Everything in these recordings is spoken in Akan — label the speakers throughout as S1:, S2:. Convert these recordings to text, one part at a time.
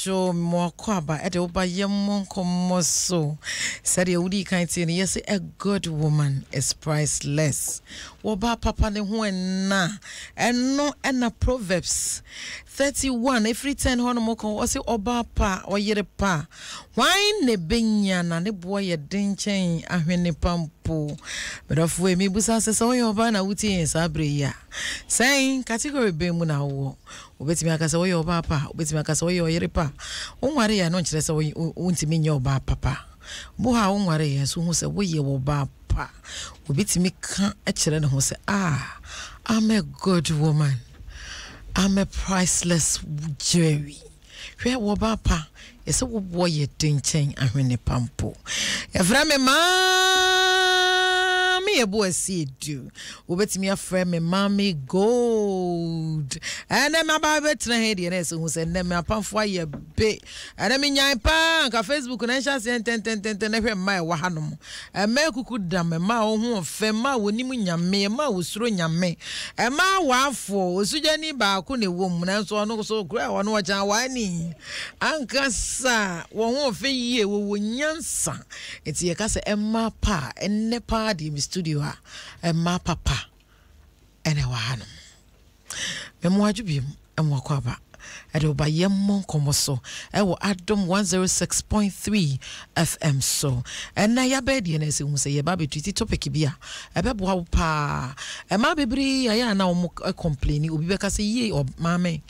S1: pacho mo kwaba ede oba Yenbo Nkomo so said ye wudi kan tie ne yes a good woman is priceless woba papa ne ho na eno na Proverbs 31 every 10 hono mo kon o se oba pa o yere pa why ne benya na ne boy ye denchen ahwene pampo bedofu emi busa se so oba na wuti sabre ya saying category be mu na wo obetimi akasa wo oba pa obetimi akasa wo yere pa onware ya no nkire se wo untimi nya oba papa bo ha onware ya so hu se wo ye oba pa obetimi ka a kire ne ho se I'm a good woman, I'm a priceless jewelry. Hwe wo ba pa ese wo boye denchen ahwene pampo efra me Maame Yeboaa Asiedu obetimi afra me Maame Gold ene ma ba betra he de na se hu se ne me apamfo aye be ene me nyan pa ka Facebook na sha se ten hwe ma wa hanom ma kuku da me ma wo hu fe ma wonim nyame ma wo suro nyame ma wa afo osujani ba ko ne wom na so no so kura wo no wa jan wa ni ankasa wo fe yie wo nyansa enti ye ka se emma pa enne pa di mi studio a emma papa ene wa hanom memo adwubiem emwa kwaba ade oba Yenbo Nkomo so ewo Adom 106.3 FM so ena ya bedi na se hu se ye ba betwiti topic bia ebeboa pa ema bebri ya na o complain obi be ka se ye o maame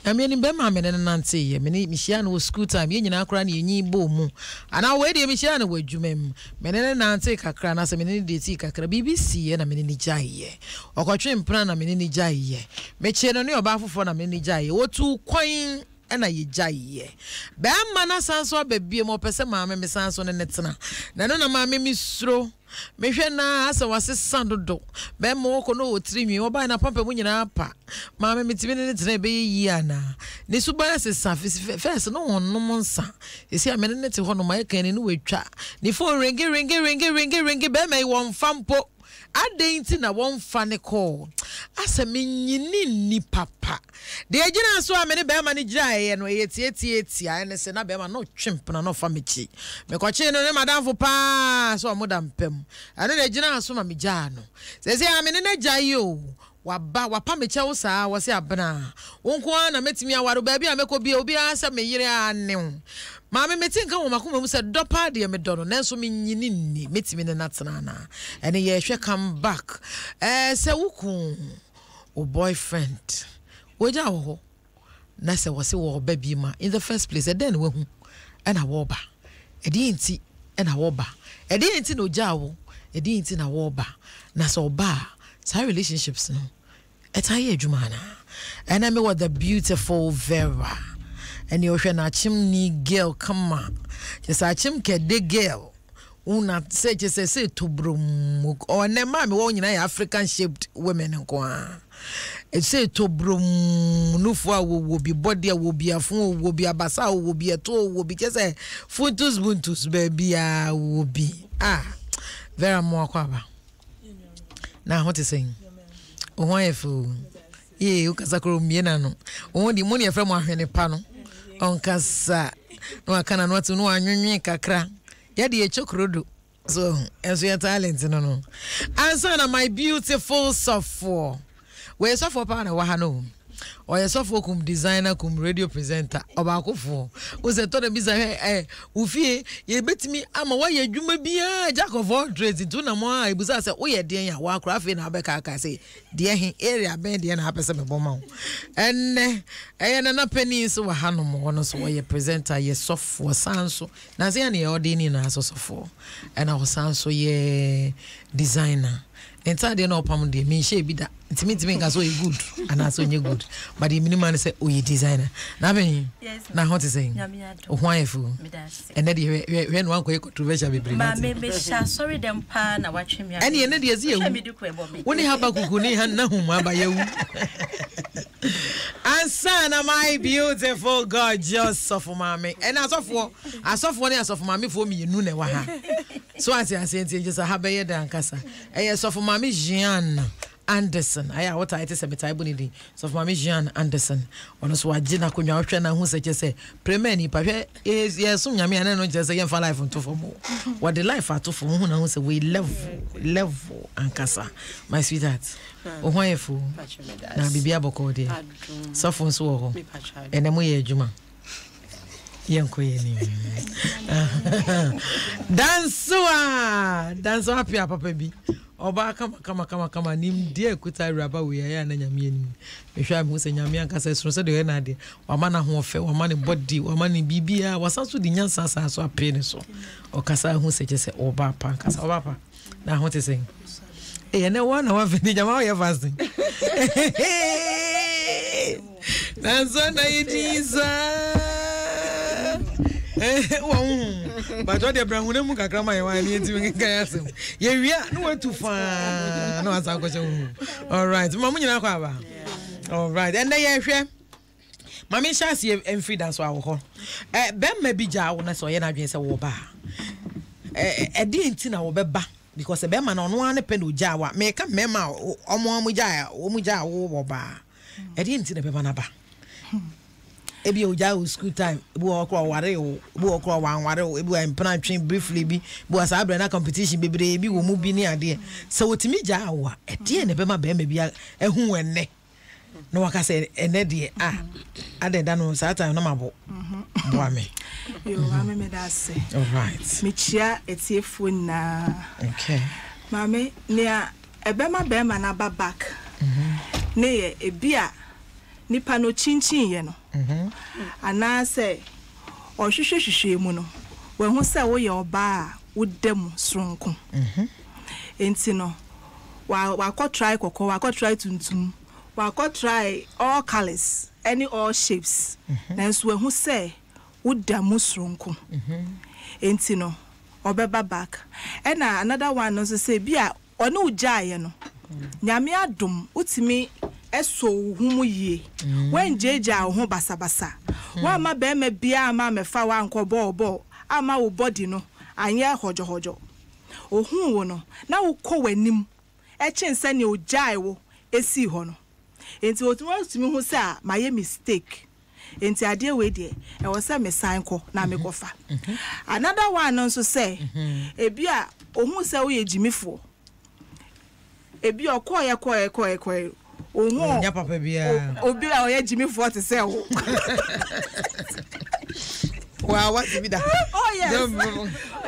S1: ya me ni be maame ne nante ye me ni mihia na o school time ye nyina akra na yenyi bo mu ana we de mihia na wadwumam me ne nante kakra na se me ni de ti kakra BBC ye na me ni jaiye okotwe mpra na me ni jaiye me che no ne oba afofo na me ni jaiye wotu kwan ena ye jaiye be ma na sanso babie mo pese maame me sanso ne netena na no na maame mi suro me hwe na asa wase sandodo be mo ko no otirinwi oba na pampa mu nyina pa maame mi timi ne tena be yi ana ne suba se first no wonnom nsa esi amene ne te ho no ma kan ne wetwa ne phone ringi be mai won fampo adenti na won fa ne call asa menyini ni papa de agina so amene be ma ne girae no tie ene se na be ma no twempna no fa mechi me kwache no ne madamfo pa so modam pem ane de agina so ma me gya no se amene na gyae o wapa mecha wo saa wo se abena wonko na metimi awaro ba bia mekọ bia obi asa me yire ane maame metinka wo makoma mu se dopa de me dono nanso menyini ni metimi ne natena na ene ye hwe come back se wuku o boyfriend woja wo na se wo se wo ba bi ma in the first place then we hu ena wo ba edi nti ena wo ba edi nti no ja wo edi nti na wo ba na so ba sa relationships no etaye adwuma na and I me what the beautiful Vera and you hwe na chimni girl come on just a chim ke de girl una say just say to brum or ne ma me wo nyina African shaped women nko a it say to brum no fo wo bi body wo bi afun wo bi abasa wo bi eto wo bi just say photos buntus baby a wo bi Vera mo akwaba na what is saying Owaefu ye ukasakoro miena no wodi mo ne efra mo ahwene pa no onkasa no akana no atu no anwenwe kakra ya de echokrodo so enso ya talent no answer na my beautiful software we software pa na wa ha no o ye software kum designer kum radio presenter obakofo o se to na biza ufie ye betimi ama wa ye adwuma bia jack of all trades to na mo a ibusa se o ye den ya wa krafe na abeka aka se de hin area ben de na apese me boma wo enne na penny so wa hanom wono so ye presenter ye software sanso na se ya ne odini na so software na ho sanso ye designer entade na opam de me she bi da intimi nga so good and so nye good but the minimum say oh you designer na ben na what is saying o hwanfu and na de we no anko controversial be bring
S2: ma me sha sorry dem pa na watwem ya
S1: and na de ze ewu woni haba kuku ni han na hu aba yewu ansana my beautiful gorgeous of mama and asofo ni asofo mama fo mi nu na wa ha so ase just haba ye da nkasa sof mama Jean Anderson. Aya what I say metai bonidi. So Maame Jean Anderson. Ono so agina konwa hwe na hu se che say premier ni pa hwe yeso nyame ana no che say yemfa life nto fo mo. What the life ato fo hu na hu say we level ankasa. My sweetheart. O hwan efu. Na bibia boko de. So fo nso wo ho. Ene mo ye adwuma. Yenko yeni. Danso apia papa bi. Oba kama nim die kuta raba we ya na nyame anim. Mehwa me se nyame anka se so de na de. Wa ma na ho ofe, wa ma ne body, wa ma ne bibia, wasanso di nyansa sa so apene so. Okasa hu se se oba pa, kasa oba pa. Na ho te sen. Ene wa na wa veni nyama wa ya fasting. Danso na yidiza. But what the brown woman can come my wine into Gayasum. Yeah, no too far. No, as I go. All right, Mamma. All right, and they share. Mammy shall see and free dance our home. Ben may be jar when I saw you against a woba. A didn't know Beba because a beman on one pen with Jawa make a memo or Muja or Muja or bar. I didn't know Bebanaba. Ebi oja school time bu okro ware o bu okro wan ware o ebi en plan train briefly bi bu asa brana competition bebre bi wo mu bi ni ade se wotimi ja awa e de ne be ma be ma bi ehu enne no waka se enne de ade da no sa time no mabo bo ame
S3: yo ame me da se
S1: all right
S3: me chia etiefu na
S1: okay
S3: mame ne ebe ma be ma na ba back ne ye ebia nipa no chinchin ye no ana se o hwehwehwehwe mu no we hu se wo ye oba a wodam sronko enti no wa ko try kokko wa ko try tuntum wa ko try all colors any all shapes nanso we hu se wodam sronko enti no obeba back and another one no say bia ono ujaye no nyame adom utimi eso humu yie when jeja ho basabasa wa ma be ma bia ma me fa wa nko bo ama wo body no anye hojo ohun wo no na wo kọ wanim e chense ne ojai wo esi ho no enti otumo tumi hu se a my mistake enti ade we de e wo se me san ko na me kofa another one no so say ebia ohun se wo ye jimifo ebi okoye omo
S1: nya papa bia
S3: obi a oye Jimmy 40 say wo
S1: wa what be that
S3: oh yes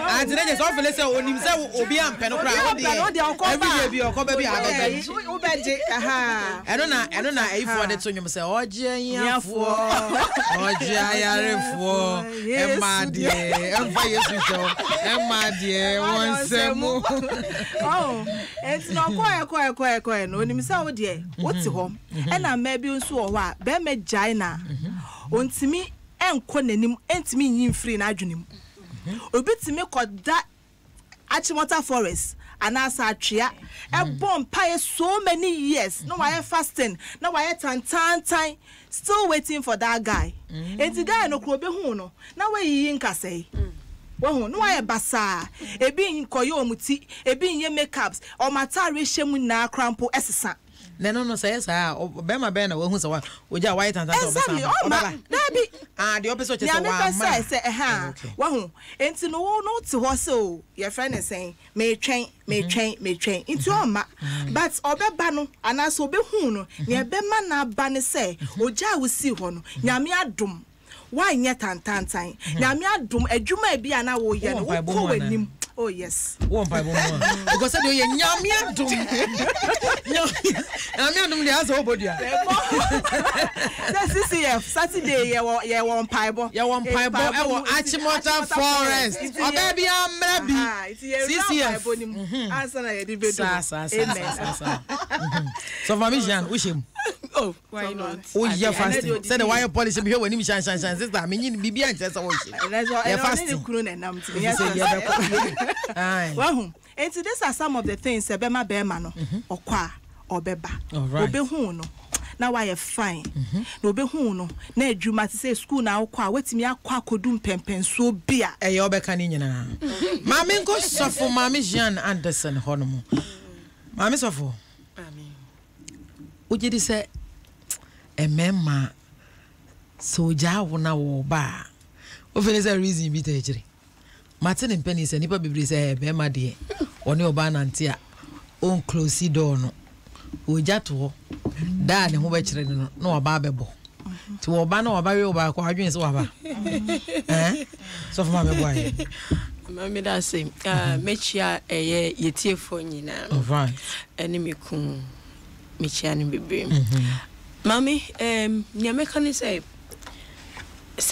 S1: and today just offer say onim say obi ampe no kra wo de every day bi okoba bi agaga
S3: wo beje aha
S1: eno na ifo de to nyum say oje yafo oje ayarefo emade emfa yesu so emade wonsemu
S3: oh it's no koye no onim say wo de wo ti ho e na ma bi nso wo a be me jaina ontimi enko nanim entimi yin free na adwenem obitimi koda Achimota forest anasa atwea e bomb pie so many years no why fasting no why tan still waiting for that guy enti guy no kro be hu no na we yi nkasai wo no why basa ebi nkoyo omuti ebi nye makeups o matare hyemu na crampo esesa
S1: no say say be ma be na wo hu say wa oja white and that
S3: exactly oh ma na bi
S1: the opposite say wa
S3: ma say wo hu enti no ti ho so your friend is saying me twen enti o ma but obeba no anaso obe hu no ne be ma na ba ne say oja wo si ho no nyame adom why nye tan nyame adom adwuma bi ana wo ye no wo ko wanim. Oh yes.
S1: One by one. Because I do ye nyame adom. Nyame adom dey aso obodi a.
S3: CCF Saturday ye won paibo.
S1: Ye won paibo e wo Achimota Forest. Oba bi amra bi.
S3: CCF. Answer na ye di bedo.
S1: Amen. So Maame Jean, wishim.
S3: Oh, why not?
S1: Oh, yeah, fasting. Say the wire polish be here when him shine. Sister, me need bibi and just watch.
S3: Yeah, fasting. Well, and so these are some of the things Bema Bema no or kwa or beba or behu no. Now I fine. No behu no. Ne juma to say school now kwa wait me akwa kodum pempen so bia.
S1: E yo beka ni nyina. Maame nko sofo Maame Jean Anderson hono mo. Maame sofo. ojidi say emema soja wona wo ba o feel say reason bi te ejire Martin and Penny say nipa bibiri say bema de oni oba nante a on close door no oja to da ne ho be kire no na oba bebo ti oba na oba we oba kwa adwen so oba so for ma bebo aye
S4: Mami da same mechia yetiefo nyina
S1: right
S4: enemy kun mechia ni bebe Mami nyameka ni say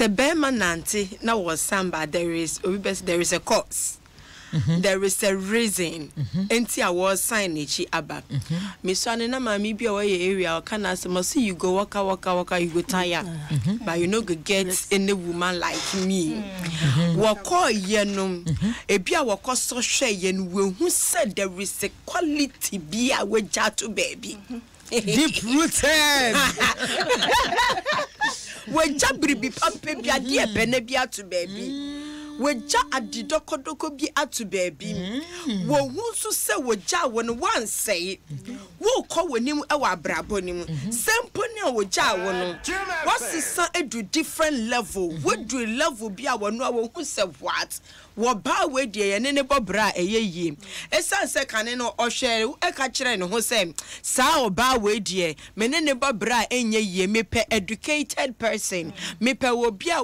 S4: bema nante na was samba there is a cause there is a reason enti I was sign echi aba me so ane na mami bia wo ye area o kana say must you go waka you go tire but you no go get any woman like me wo call ye no e bia wo call so hwe ye no we hu said there is a quality bia we ja to baby
S1: deep rooted
S4: we ja bribi pampe bia de bene bia to baby we ja adidokodoko bi atu baby wo hunsu se wo ja won wan say wo ko wonim e wa brabo nim sempo ne wo ja won wasisa edu different level wo do level bi a wono wo hu se what wo ba we die ye ne bobra eyeye esan se kane no ohwere e ka kire ne ho se sa oba we die me ne bobra enyeye me pe educated person me pe wo bia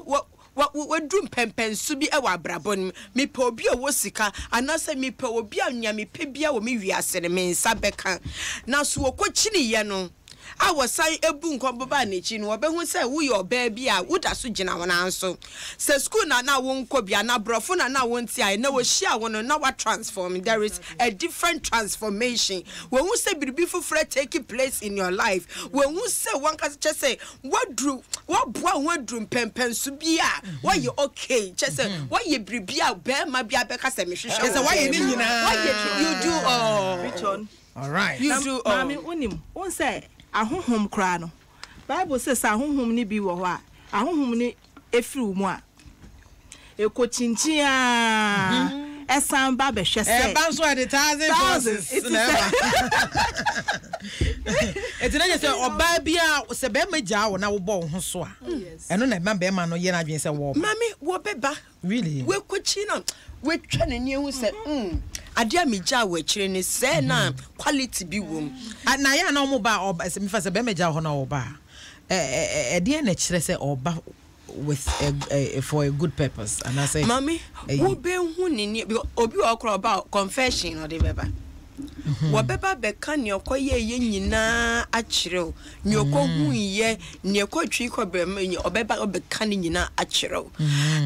S4: we drum pempensu bi e wa brabon me pe obi o wosika anase me pe obi anya me pe bia wo me wiase ne me nsa beka na so okochini ye no I was saying ebu nkoboba na chi no obehu say wo your baby a wo da so gina wona anso se school na wo nkobia na brofo na wo nti ai na wo hia wo no na wa transform there is a different transformation when who say biribi fufure take place in your life when who say one can just say what boa wo drum pempensu bia why you okay just say why you biribi a be ma bia be ka say me hwehwe say why you ni nyina why you do
S3: which one
S4: all right you do
S3: mami onim won say ahohom kra no Bible says ahohom ni bi wo ho a ahohom ni efiri mu a ekochinchi a esan ba be hwese
S1: ban so at the thousands etina je say oba bia se be maja wo na wo bo ho so a eno na be ma no ye na adwen se wo
S4: mami wo beba really we kochi na we twa na ni hu se adia meja wo akire ni se na quality bi wom
S1: na ya na mo ba oba se me fa se be meja ho na oba dia na kire se oba with for a good purpose and I say
S4: mami wo be hu ni obi wo kro about confession or the beba wo beba be kan ne okoye ye nyina akire ne okohu ye ne okotwi ko be obeba obeka ne nyina akire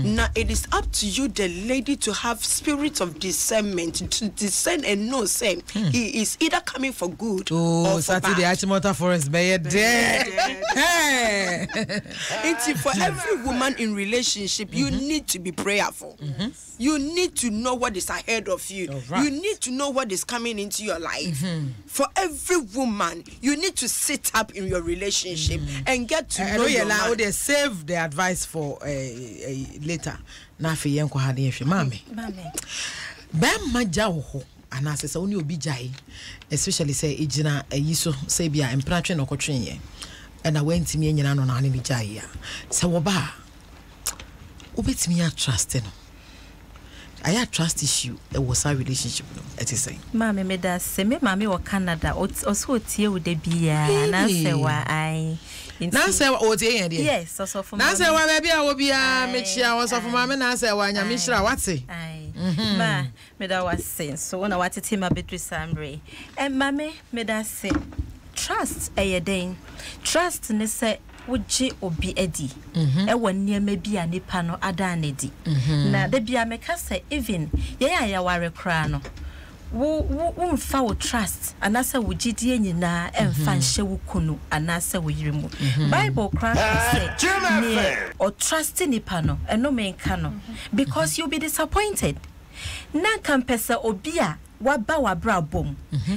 S4: na it is up to you the lady to have spirit of discernment to discern and know say he is either coming for good or for
S1: Saturday Achimota Forest be dead hey
S4: it's for every woman in relationship you need to be prayerful you need to know what is ahead of you you need to know what is coming into your life for every woman you need to sit up in your relationship and get to know your man.
S1: They save the advice for later na fe yenko ha de hwe mame ba maja ho anase se oni obi jai especially say ejina ayiso say bia empratwe no kotwen ye and I went to me nyina no na ne bi jai ya se wo ba obetimi ya trust no I trust issue it was our relationship no it is saying
S2: mama me da se me mama wo Canada also tie wo de bia na se wa ai
S1: na se wa o tie ye de
S2: yes so for
S1: na se wa ba bia wo bia me chia wo so for mama na se wa nya me hira wate
S2: ai ma me da was say so na watete ma betri samre and mama me da se trust den trust ne se woje obi edi e wonne ma bia nipa no ada na di na da bia me ka say even ye ya ware kra no wo mfa wo trust anasa wo gidie nyina emfa nhye wo kunu anasa wo yiremu Bible kra say ne o trust nipa no eno me nka no because you'll be disappointed na kampesa obi a waba wabra bom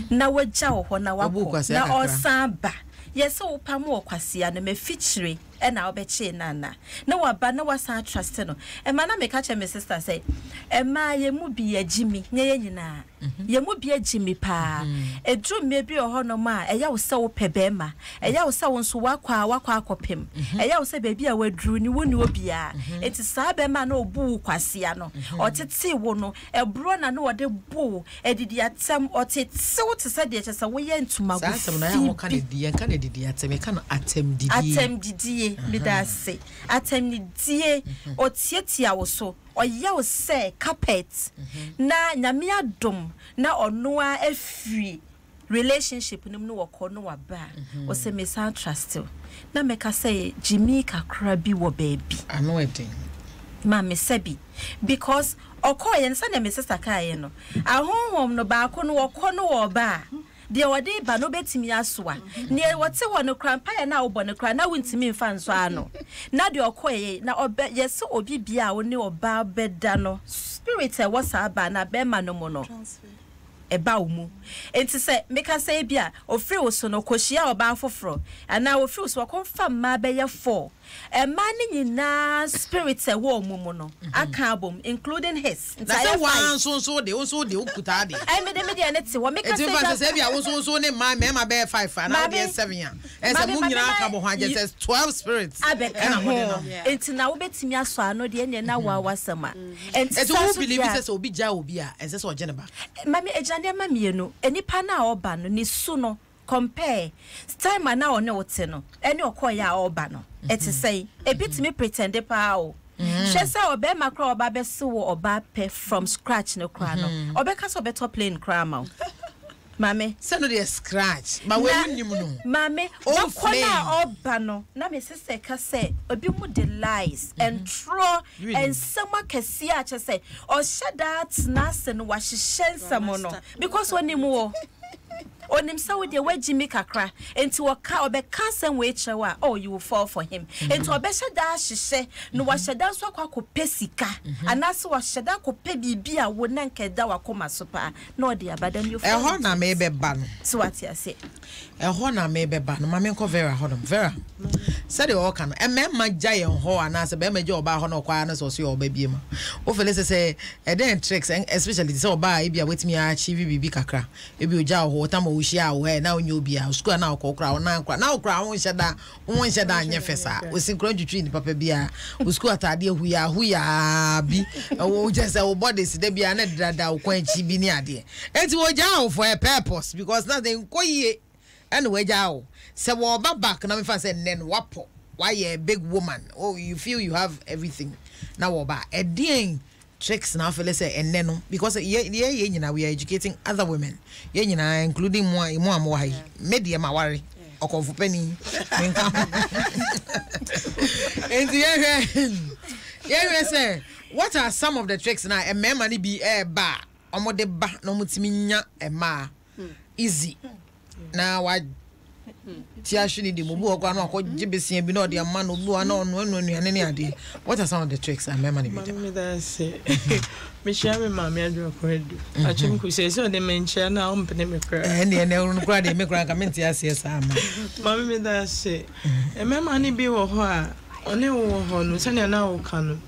S2: na wagya wo ho na wako na osamba yes o pam wo kwase na me feature and I'll bet she nana. No, but no was our trust. No, and man, I may catch my sister say, and my ye would be a Jimmy, Nayana. Ye would be a Jimmy pa. A drew maybe a honor ma, a yaw so pebema, a yaw so on so waka copim, a yaw say baby I would drew you wouldn't be a. It is Sabema no boo quasiano, or Titsi wono, a brona no a de boo, a did yet some or tit so to say that as a way into my Atem didie midase atem ni die o tietia wo so o ye wo say carpet na nyame adom na ono a afri relationship nim no woko no waba o say me san trust na meka say Jimmy kakra bi wo baby
S1: ano edin
S2: ma me sebi because okoye nsa na me sister kaye no ahonhom no ba ko no woko no wo ba de wode ba no betimi asoa ne wote wo no krampa ya na wo bo no kra na wontimi mfa nso ano na de okoye na obe yesi obi bia wo ne oba beda no spirit e wo sa ba na be ma no mo no eba umu enti se meka say bia ofri wo so no kohia oba foforo ana ofri wo so konfa ma be ye 4 e ma ni nyina spirit e wo mumu no aka abom including his
S1: say one so de okuta de
S2: I me de ne te wo meka
S1: say bia wo so ne ma be 5 ana be 7 ya e say mu nyina aka bo ha je says 12 spirits
S2: enti na wo betimi aso ano de ne na wa wasama enti
S1: so believe say obi ja obi a e say so je ne ba
S2: mami ejane ma mienu enipa na oba no ni su no compare time na one wote no eni okoya oba no eti say e bitimi pretend pa o she say oba makra oba be se wo oba pe from scratch no kra no oba ka so better plain kra ma mame
S1: say no dey scratch but we nim no
S2: mame okona oba no na me sister ka say obi mu the lies and throw and sama kesi a che say o that na se no wa hihye nsamo no because oni mu onim sa we dey we Jimmy kakra enti woka obeka sen we chewa oh you will fall for him enti obeheda hihye no wa heda so akwa pesika anase wa heda kope bibia wo na nkeda wakoma so pa na odi abadan you
S1: fall ho na me be ba no
S2: so what you say
S1: ho na me be ba no ma me nko Vera ho no Vera said the all can e me ma jaye ho anase be ma je oba ho no kwa na so so oba biem o fele say e den tricks especially say oba e bia wetimi achieve bibi kakra e bi oja ho tam ushia wo na onye obi a school na okokra na nkra na okra ho nheda anye fesa o sinkro twitwi ni papa bia o school atade huya bi o just o body si de bia na dada o kwanchi bi ni ade enti wo ja ho for a purpose because nothing koye and we ja ho se wo ba back na me fa say nen wapo why you a big woman oh you feel you have everything na wo ba edin tricks now feel say eneno because ye nyina we are educating other women ye nyina including mo why media ma worry okonfu pani and ye say what are some of the tricks now e me mani be ba omode ba no mutimi nya e ma easy na wa ti ashuni di mubu okwa na akọ besia bi na odi ama no bu na onu anuane ne ade what are some of the tricks and memory
S5: me that say me share me Maame Yeboaa Asiedu achim ku say so de menchia na o mpene me kra
S1: ene unu kra de me kra ka menti ase sa ama
S5: mama me that say e mema ni bi wo ho a one wo ho no se na wo ka no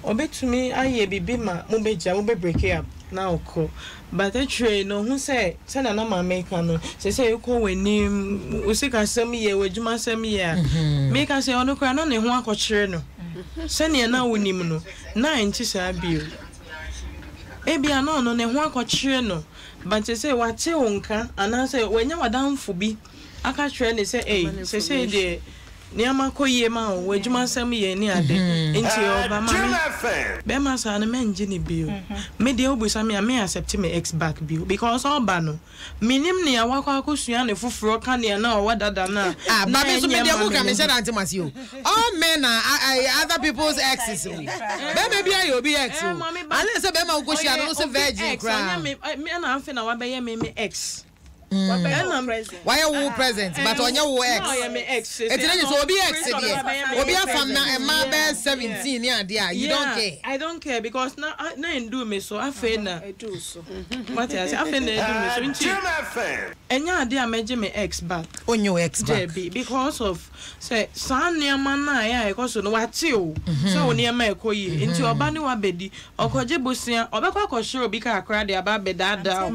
S5: obetumi aye bibi ma mo beja mo be break up na oko but actually no who say na mama ka no say you ko wani o se ka sam ye wadwuma sam ye me ka say ono kra no ne ho akọkire no se ne na wonim no na nti sa bio e bia no no ne ho akọkire no but say wate wonka ana say wanya wadamfo bi aka kire ne say say de niama koye ma o wadwuma sam ye ni ade enti oba ma be ma sa na menje ni bio me de obusa me accept me ex back bio because oba no minim ne awakwa akosua ne foforo ka ne na o wadada na
S1: ba me so me de mu ka me share anti masio all men are other people's exes be bia you be ex o ale se be ma okosua no se virgin kra
S5: me na amfe na wa be ye me ex
S1: Why are you present? But on your ex. It's so be ex. Obi afam na Emma be 17 yeah. You don't care.
S5: I don't care because now I do me so I feel na. What I say I feel na do me so. Enya dey am me ex back.
S1: On your ex back.
S5: Because of say san niam na ya because no wate o. So niam e koyi. Nti oba ni wa bedi. Okoje bosia obekwa akohwe obi ka akra dey aba beda da.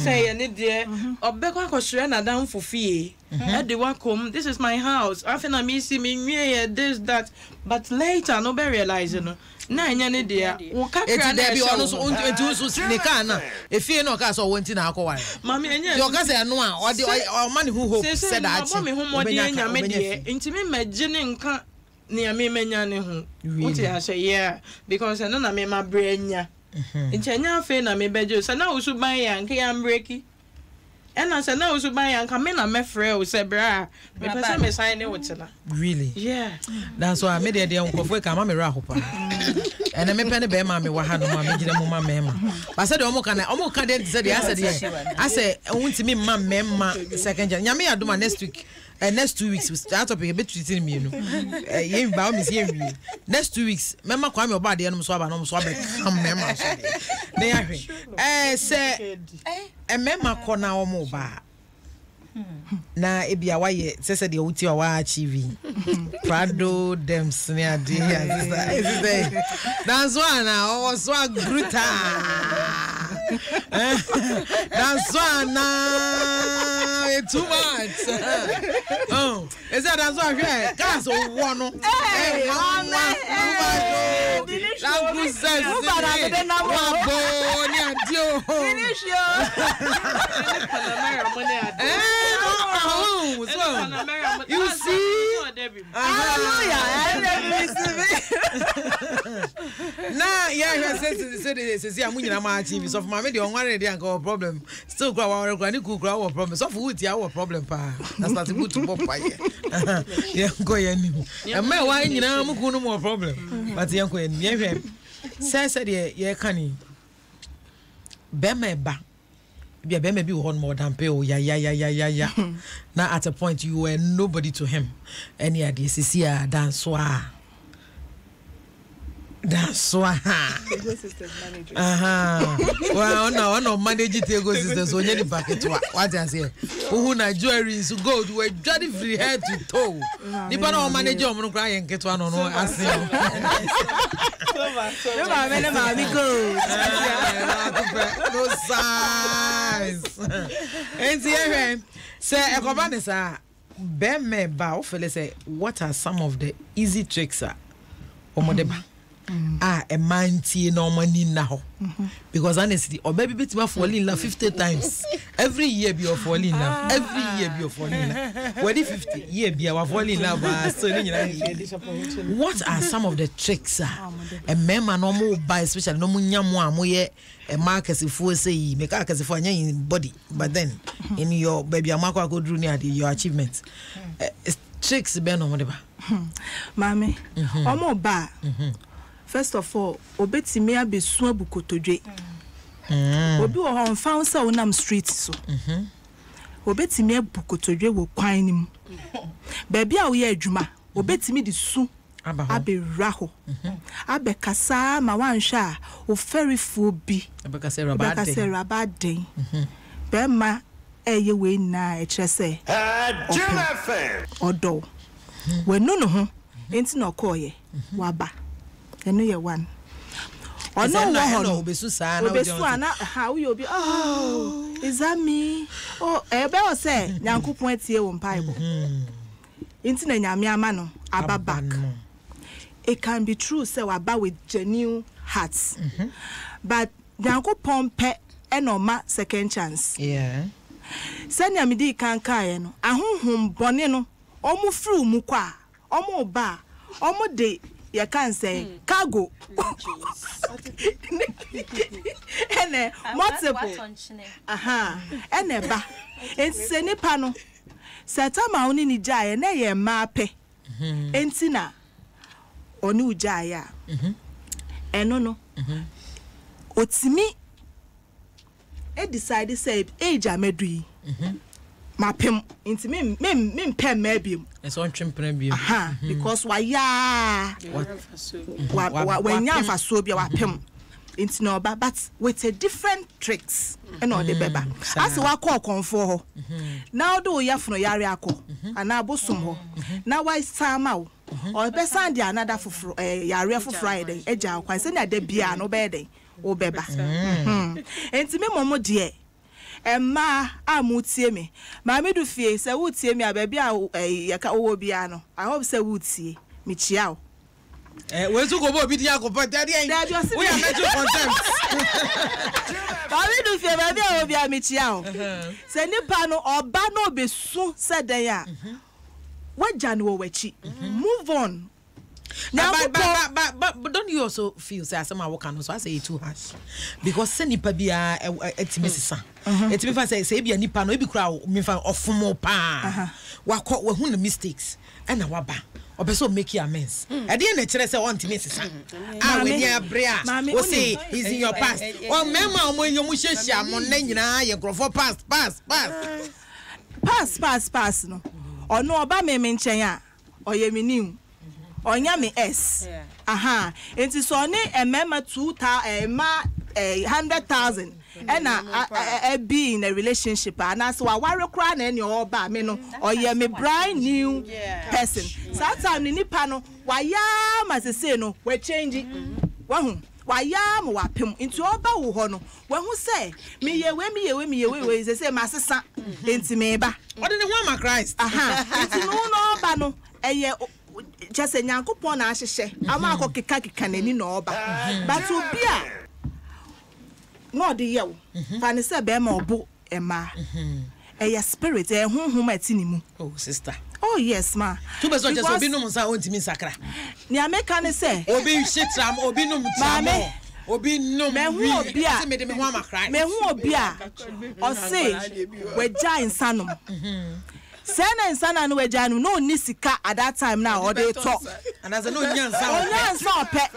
S5: Say ye ne dey obekwa akohwe na dan fofie. E dey wakom this is my house. After na me see me nwie this that but later no be realize no. Na enya ne dey wo kakra na
S1: be ono so ntu ne ka na efie no ka so wonti na akọware
S5: mama enya
S1: yo ka say no a o man who hope said that
S5: me hu mo dey enya me dey nti me magye ne nka ne me menya ne hu uti ha say yeah because no na me ma brenya nti enya afa na me beje so na usu ban ya nke ya mbreki ena say na usu ban ya nka me na me frɛ o say bra me pese me sign ne wotela
S1: really
S5: yeah
S1: that's why me dey nkofo ka ma me ra hopa ena me pene be ma me wa ha no ma me gire mo ma me ma ba say de omo ka dey say dey I say wonti me ma me ma second gen nyame adoma next week next 2 weeks we start up a bit treating me no yen ba o me see wi next 2 weeks me ma kwa me oba de no so aba no so aba kam me ma so na ya hwe say me ma ko na o mo ba na ebia waye sese de wuti wa achieve Prado dem sneer dia sister that's one na o so gruta that's one na too much oh is that that's one here gas o wono la princess ni adio finish yo you see na yeah say amunyina ma TV so for mama dey on one dey anka problem still grow our ni cook grow our problem so for with our problem pa na start good to pop here yeah go here ni e me wa nyina mu ku no more problem but yanko ye hwe say dey ye kani be me ba be be one more than pay oh yeah now at a point you were nobody to him any idea see dance well no manage it go sisters onye the packet what I say who na jewelry so gold we just free head to toe the no manage o mo cry nke to no asin no size and see say ekobane sa be me ba o fele say what are some of the easy tricks omodeba a man tie no money now because honestly or maybe bit fall in love 50 times every year be fall in love every year be fall in love when 50 year be fall in love so what are some of the tricks a man no more buy especially no munyamo amoye a market if say make a case for in body but then in your baby amako go do near your achievements tricks be no whatever
S3: mame omo ba first of all obetimi abesu abukotodwe obi wo hon found say onam street so obetimi abukotodwe wo kwan nim baby a wo ye adwuma obetimi di su abewra ho abekasa ma wanhwa o ferifo bi abekasa rabaden be ma eye we na e kire say odo we no ho enti na okoye waba enu ye one ono wo ho obesu saa na obesu ana ha we obi oh is that me oh ebe o say nyankopon atie wo mpaibo enti na nyame ama no aba back it can be true say waba with genuine hearts but nyankopon pe enoma second chance
S1: yeah
S3: sanya me di kankae no ahonhom bone no omu fru mu kwa omu ba omu de you can say cargo ene multiple ene ba enti nipa no setama oni ni jaye na ye mape enti na oni ujaye eno no otimi e decide say age amedu mapem inti me pem maybe
S1: so on trimpena bi
S3: because wa ya when ya fa so bia wa pem inti no ba but with a different tricks and all the beba as wa call konfo ho now do ya funu yare akọ ana bosom ho na wa sama o or be sand another for yare for Friday eja kwan se na da bia no be den o beba inti me momo de Emma amutie me maame du fie se wutie me ababi a yaka owo bia no I hope se wutie me chia o
S1: we so go bo bi dia ko pa daddy we are meant to contempt
S3: maame du fie ababi a owo bia me chia o se nipa no oba no besu se den ya waja no wachi move on. Now,
S1: but don't you also feel say some work and so I say it too harsh because say nipa bia etimesisa etimi say bia nipa no e bi kura me fa ofumo pa wakọ we hu the mistakes and waba obeso make you amends e dey na kire say on timesisa we dey abrea we say is in your past o mema o monyo mu hyehyia mo na nyina ye grofo pass no ono oba me nchen a oyeminim onya me s enti so ne emema 100,000 and be in a relationship and as wa ware kra na any oba me no oye me brand new person sometimes ni nipa no wa ya ma se no we change wa hu wa ya mo wa pem enti oba wo ho no wa hu say me ye we say masesa enti me ba what the one ma Christ
S3: enti no oba no eye just a nyankopon na ahyehyɛ ama akokeka nani na oba but obi a no de yew fa ne se be ma obo ema spirit honhom atini mu
S1: oh sister
S3: oh yes ma
S1: tu be so just obi num nsa ontimi sakra
S3: ni ameka ne se
S1: obi shitram obi num tamo obi num
S3: me hu obi a
S1: me de me ho amakra
S3: me hu obi a o say we ja insanum Sena insana no wejanu no ni sika at that time now or they talk
S1: and as no nyansa
S3: pe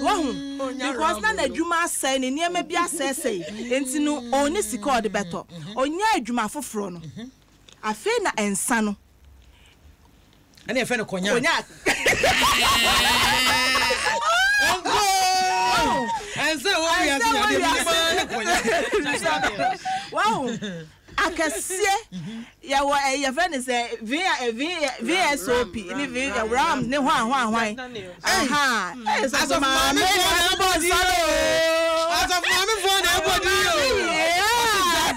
S3: wahu because na adwuma say ne niam bia say enti no oni sika or the better onya adwuma foforo no afi na ensa no
S1: ana e fe no konya ensa wo ya
S3: wow akasie ya wo ya friend say VSOP ni V ram ni hwan as of Maame
S1: for everybody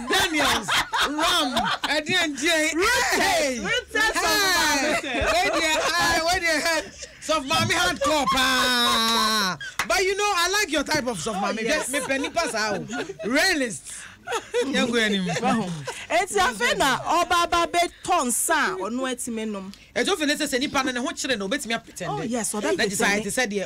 S1: Daniels ram where they had soft Maame hardcore pa but you know I like your type of soft Maame me penny pass out realist yango anim
S3: eti afena obaba be tonsa ono etimenum
S1: ejo fele se nipa na ne ho kire na obetimi pretend
S3: oh yes so that
S1: decide to say the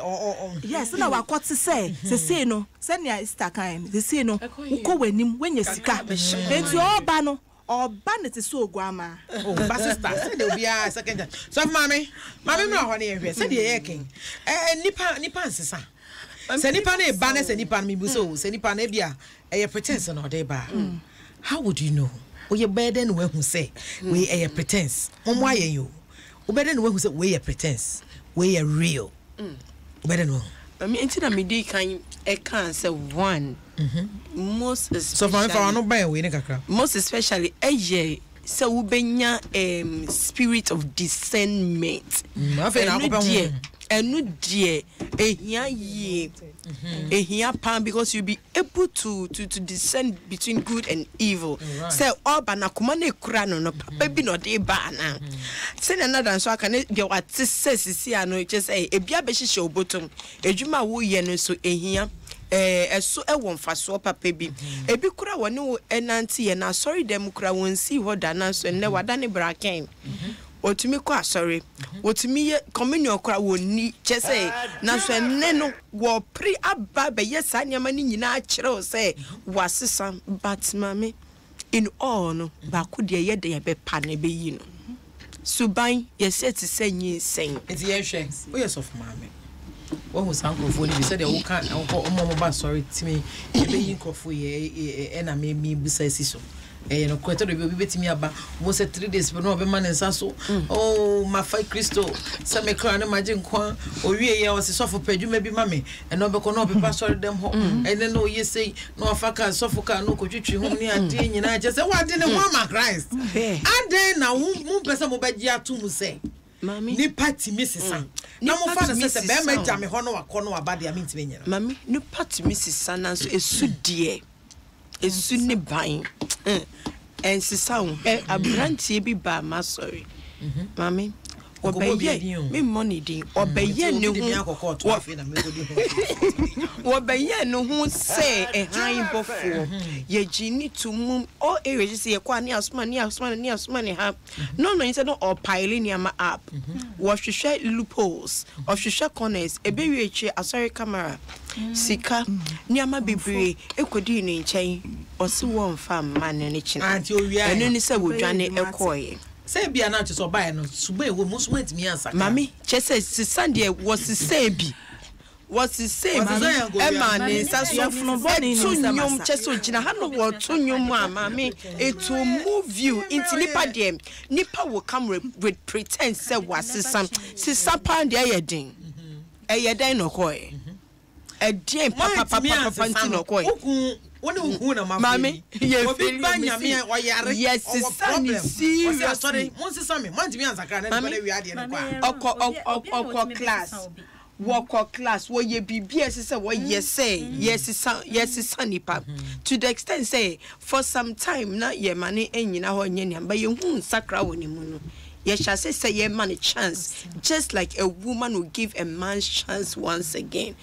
S3: yes na wakwoti say no se ne Easter kind the say no uko wanim wenya sika eti oba no oba ne te so oguama
S1: oh ba sister say dey obi a second so mama me ho na ehwe say dey eken nipa nsesa se nipa na ba na se nipa na mi so se nipa na bia a pretense no dey ba how would you know o ye better no who say we a pretense omo aye you o better no who say we a pretense we a real o better no
S4: me enti na me dey kan e kan say one most especially
S1: so for no buy we ne kakra
S4: most especially eye say we benya spirit of discernment enu die ehia ye ehia pan because you be able to discern between good and evil say oba na kuma na ekura no papa bi no de ba na say na another so aka ne de what sisi ano just say ebia be hihye obotom edwuma wo ye no so ehia eso ewon faso papa bi ebi kura woni wo enanti ye na sorry dem kura won si ho da na so ne wada ne braken otumi kwa sorry otumi ye communion kwa woni chese na so enne no wo pri aba be yes anyama ni nyina akire o say wasesa but mame in all no ba ko de ye de be pa na be yi no suban ye set se nyi sen
S1: enti ye hwe o yes of mame What was Uncle for? He said, "Oh, can't Mama, sorry to me. You for and I made me besides so. You know, quite a bit to me about was 3 days, but no man and Sasso. Oh, my fight crystal. Some may cry, imagine Quan, or we was a soft pay, you may be mammy, and no be pastor them home. And then, no, you say, no, Faka, Sofoka, no, could you home near Dean, and I just said, what didn't Mama Christ? And then now, won't be some bad year to say. Mammy, ni party Mrs. San. No more father says a bear may jam a honor a corner about the meeting. Mammy, no party Mrs. San is so dear. It's soon buying. And Sissan, a brandy be by my sorry. Mammy, or by me money ding, or by yen no what by yen no who say a high before. Ye genie to move all areas, see a quite near money have no instead or piling your up. What she share loopholes, or she share corners, a baby chair, a sorry camera. Sika, near my baby, a codine in chain, or so one farm man in it. And then it's a wood journey a coy. Say be an artist or buy no sube we must wait me answer. Mammy, just says Sunday was the same. What's the same? Emma is as you from born to just so Gina had no word to you, mammy. It will move you into Nippa Diem. Nippa will come with pretense, say was some pound the ayading. Ayadine or coy. A dear papa no coy. Mammy, yes, serious. Sorry, once Sammy, once me answer can we had class. Walk class, where ye be BS what yes say, yes, sunny pap. To the extent say, for some time, not ye money and you know, but you won't sacra when you yes, shall say ye man a chance, just like a woman will give a man's chance once again.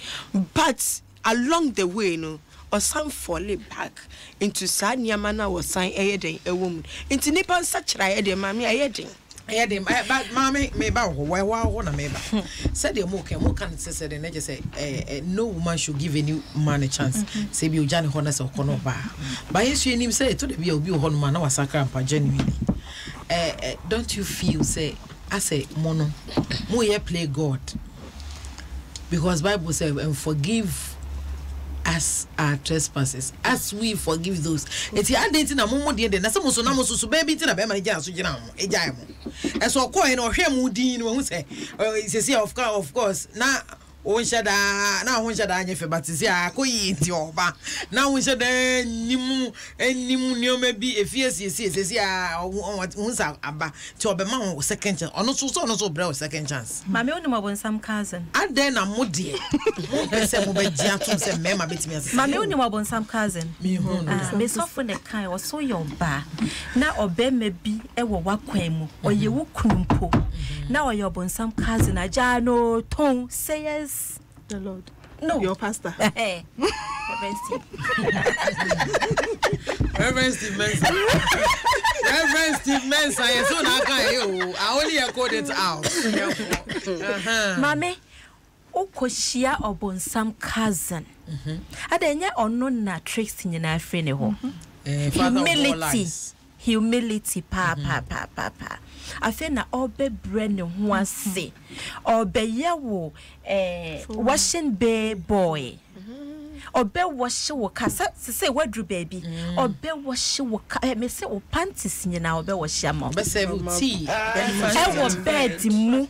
S1: But along the way, no. Or some fall back into sad Yamana was sign a woman. Into Nippon such a mammy a yedding. But mammy may bow where one a member. Said the more can say, and I just say, no woman should give any man a chance. Say you Johnny Honors or Conoba. By his name say to the view of Honman or Sacrampa genuinely. Don't you feel, say, I say, Mono, more play God. Because Bible says, and forgive as our trespasses, as we forgive those. It's your dating a moment, dear, then some so now so baby to a bema just a jam. And so coin or him would dean when we say, it's a of course, now. One shada now one shada anya fe batizia ko yinti oba now one shada nimu maybe if yes unsa aba ti obema second chance ono so bra second chance mama oni mo bonsam cousin aden na mo de mo pese mo be dia to se mema betimi ase mama oni mo bonsam cousin me hu no me sofo ne kan o so yoba na obema bi e wo wakwan mu oye wo kunumpo na oye bonsam cousin aja no ton say yes. The Lord. No. Your pastor. Reverend Steve Mensa. Reverend Steve Mensa. So now I only called it out. Mame, Okoshia obonsam cousin. Adenya ono na tricks in your friend ho. Humility, pa. I feel na obe brand who say obe yawo washing bay boy obe wash wo kasa say wadru baby obe wash wo me say o panties nyina obe wash am obe serve tea e wo bed mu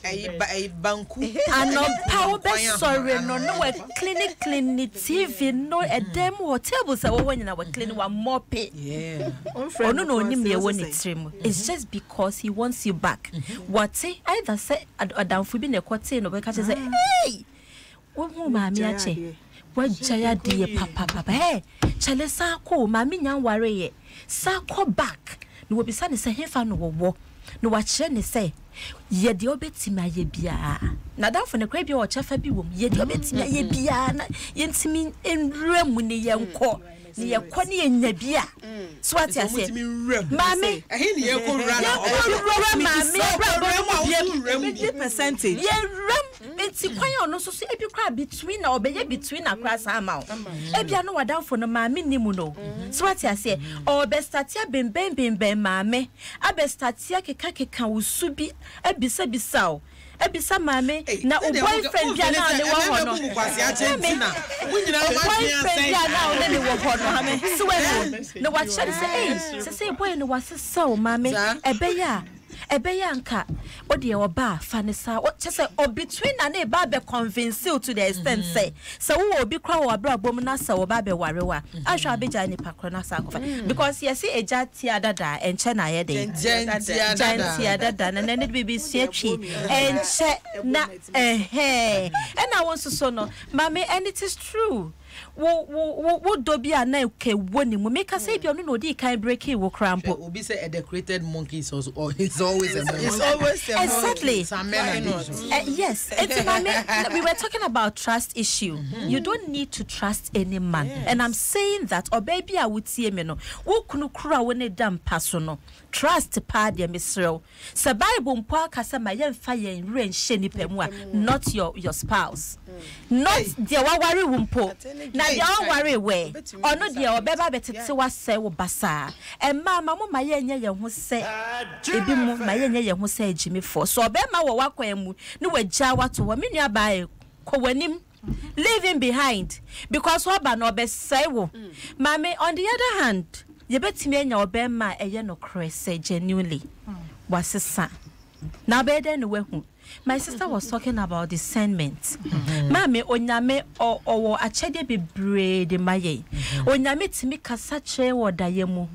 S1: banku ano pa obe sorry no we clinic TV no e dem wo table say wo nyina we clean wa mop yeah ono no onim ye woni trim it's just because he wants you back what say either say adamfo bi na kote no be ka say hey wo mu ma mi ache wajaya de papa hey chale sa ko ma mi nyan ware ye sa ko back no wo bisa ne say hefa no wo no wa kire ne say ye de obetima ye bia na danfo ne kwa bia o chafa bi wom ye de obetima ye bia na ye ntimi enremu ne ye nko ne ye kɔ ne ye nya bia so what you say mami ehe ne ye ko rana mami percentage ye ram enti kwan ono so ebi kra between na obeye between akra sama e bia no wadanfo no mami nimu no so what you say obestatia bemben mami abestatia keka usubi ebisa bisao
S2: ebisa maame na o boyfriend bia na ne wo ho no boyfriend bia na o ne wo ho no ha me so we no what say boy no wasesa o maame ebeya nka odi e oba fa ne sa o chese o between na e ba be convince to the extent say so wo obi kra wo abrabom na sa wo ba be warewa ahwa abeja ni pakro na sa kofa because yes eja tia dada enche na ye de tia dada na ne bibi siatwi enche na e na won so no mama and it is true wo dobia na ke woni mu make say bi onu no di kan break e wo crampo
S1: obi say a decorated monkey is also it's always a monkey.
S4: It's always a
S2: exactly yes it's mama we were talking about trust issue. You don't need to trust any man. And I'm saying that or baby I would see me no wo kunu kura wo ne dam paso no trust pa de misrel se bible mpo akasa ma ye mfa ye nre nhye ni pemu a not your spouse not the wawari wumpo na the wawari we ono the obeba betete wase wo basa e mama mo ma ye nye ye ho se ebi mo ma ye nye ye ho se agimi for so obema wo wakwan mu ne wagya wato wo menua bae ko wanim leaving behind because oba no be say wo mama on the other hand you betimi anya obema eye no crese genuinely wasesa na be den we hu. My sister was talking about discernment. Mame onyame owo achede bebre de maye. Onyame timi kasa che wo dayemu.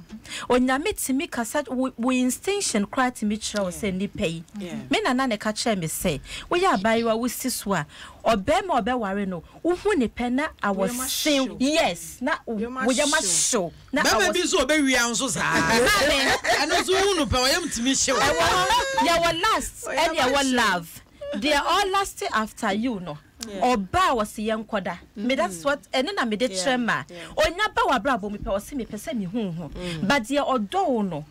S2: Onyame timi kasa we instinction cry timi chira say ni pay. Me na ne ka che me say, we ya bayiwa wo siso a obema obeware no. Wo hu ne pe na awo sin. Yes, na wo ya ma show. Na
S1: awo bi so obewi anso sa. Ano so hu no pe wo yam timi show.
S2: Ya wa last and ya wa love. They are all lasting after you, no. Oba was young koda. Me that's what and then I made it trema. Onya ba wa brabo me pe o se me pese me hu. But they odo no.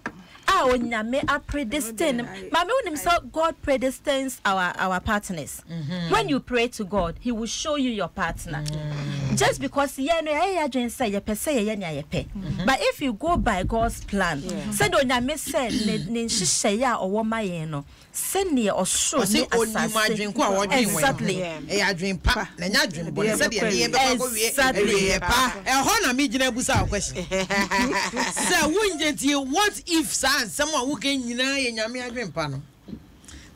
S2: Onya me are predestined. Mama unim so God predestines our partners. When you pray to God, he will show you your partner. Just because ye no e adwen say ye pese ye nya ye pe. But if you go by God's plan, say onya me say ne nhihye ya owo maye no. Send or show me exactly.
S1: A dream pa, and ya dream, but I said, exactly. A honor me, Busa question. Sir, wouldn't you what if someone who can in Yamia dream panel?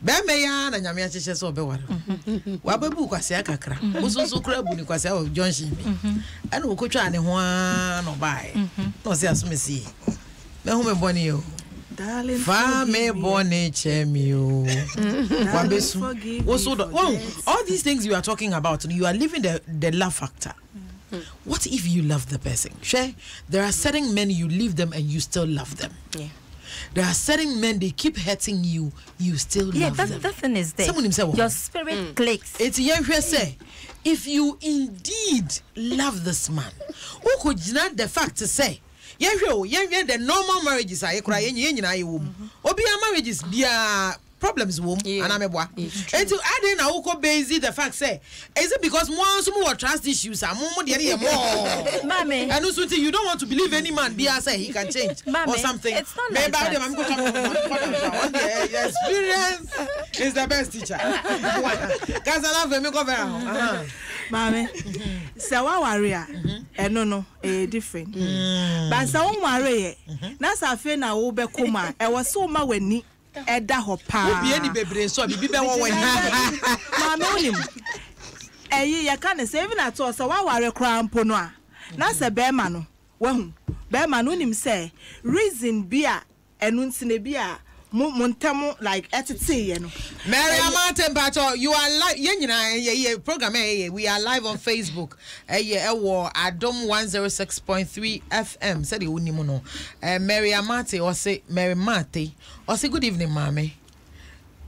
S1: Bemaya and Yamia Chess or Bewa. Wababu Quasiaka, also crab when you Quasa John Shimmy. And who could try any one or buy. No, says Missy. No home bonio. Fame bone chemio. All these things you are talking about, you are living the love factor. What if you love the person? Sure, there are certain men you leave them and you still love them. Yeah. There are certain men they keep hurting you, you still love them.
S2: That thing is there.
S1: Someone himself.
S2: Your spirit clicks.
S1: It's Yenbo say, if you indeed love this man, who could not the fact to say. The normal marriages are cry obi marriages bia problems wom anameboa and to add in a base the fact say is it because more trust issues are more
S2: Mame
S1: and also you don't want to believe any man bia say he can change or something.
S2: It's not like that.
S1: I'm going to experience is the best teacher cuz I love me go very
S3: Mame, so wa warrior, no, different. But so warrior, na sa fe na wo be kuma, e wo so ma wani e da ho pa.
S1: Obi ani bebre so bi be wo wani.
S3: Mame onim. Ye can say even at all so wa warrior kra mpo no a. Na se be ma no, wa hu. Be ma no nim say reason bia enu ntine bia Montamo like etete no.
S1: Mary Martin Pato, you are live. Yenina program. We are live on Facebook. Adom 106.3 FM. Said you unimono. Mary Martin or say Mary Martin or say good evening, Mame.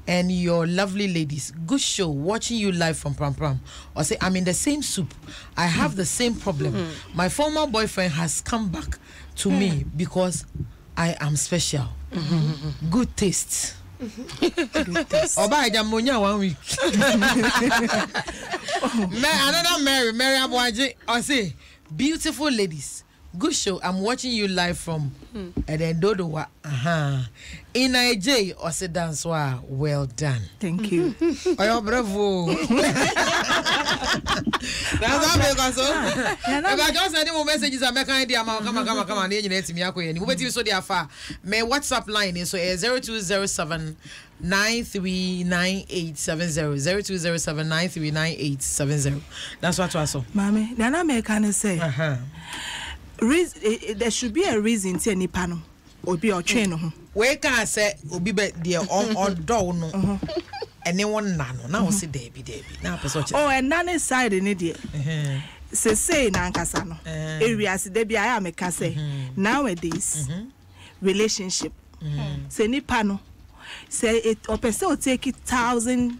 S1: And your lovely ladies, good show. Watching you live from Pram Pram. Or say I'm in the same soup. I have the same problem. My former boyfriend has come back to me because I am special. Good taste. Oba jamonya 1 week. Another Mary Aboaje. I say beautiful ladies. Good show. I'm watching you live from and then Dodowa. In IJ or say dance. Well done.
S3: Thank you.
S1: Oh, bravo. That's how because so. I just send him messages. I'm making idea. Come on. You need to me. You wait till so they are far. My WhatsApp line is so 0207 939870 0207939870. That's what I saw.
S3: Mommy, Nana me can say. There should be a reason to any panel or be or train.
S1: Where can I say obi be there on door no. Anyone nano now see Debbie now person.
S3: Oh, and none side in idiot. Say nankasa no. Areas Debbie I am a say nowadays relationship. Say ni panel. Say it or person will take it 1,000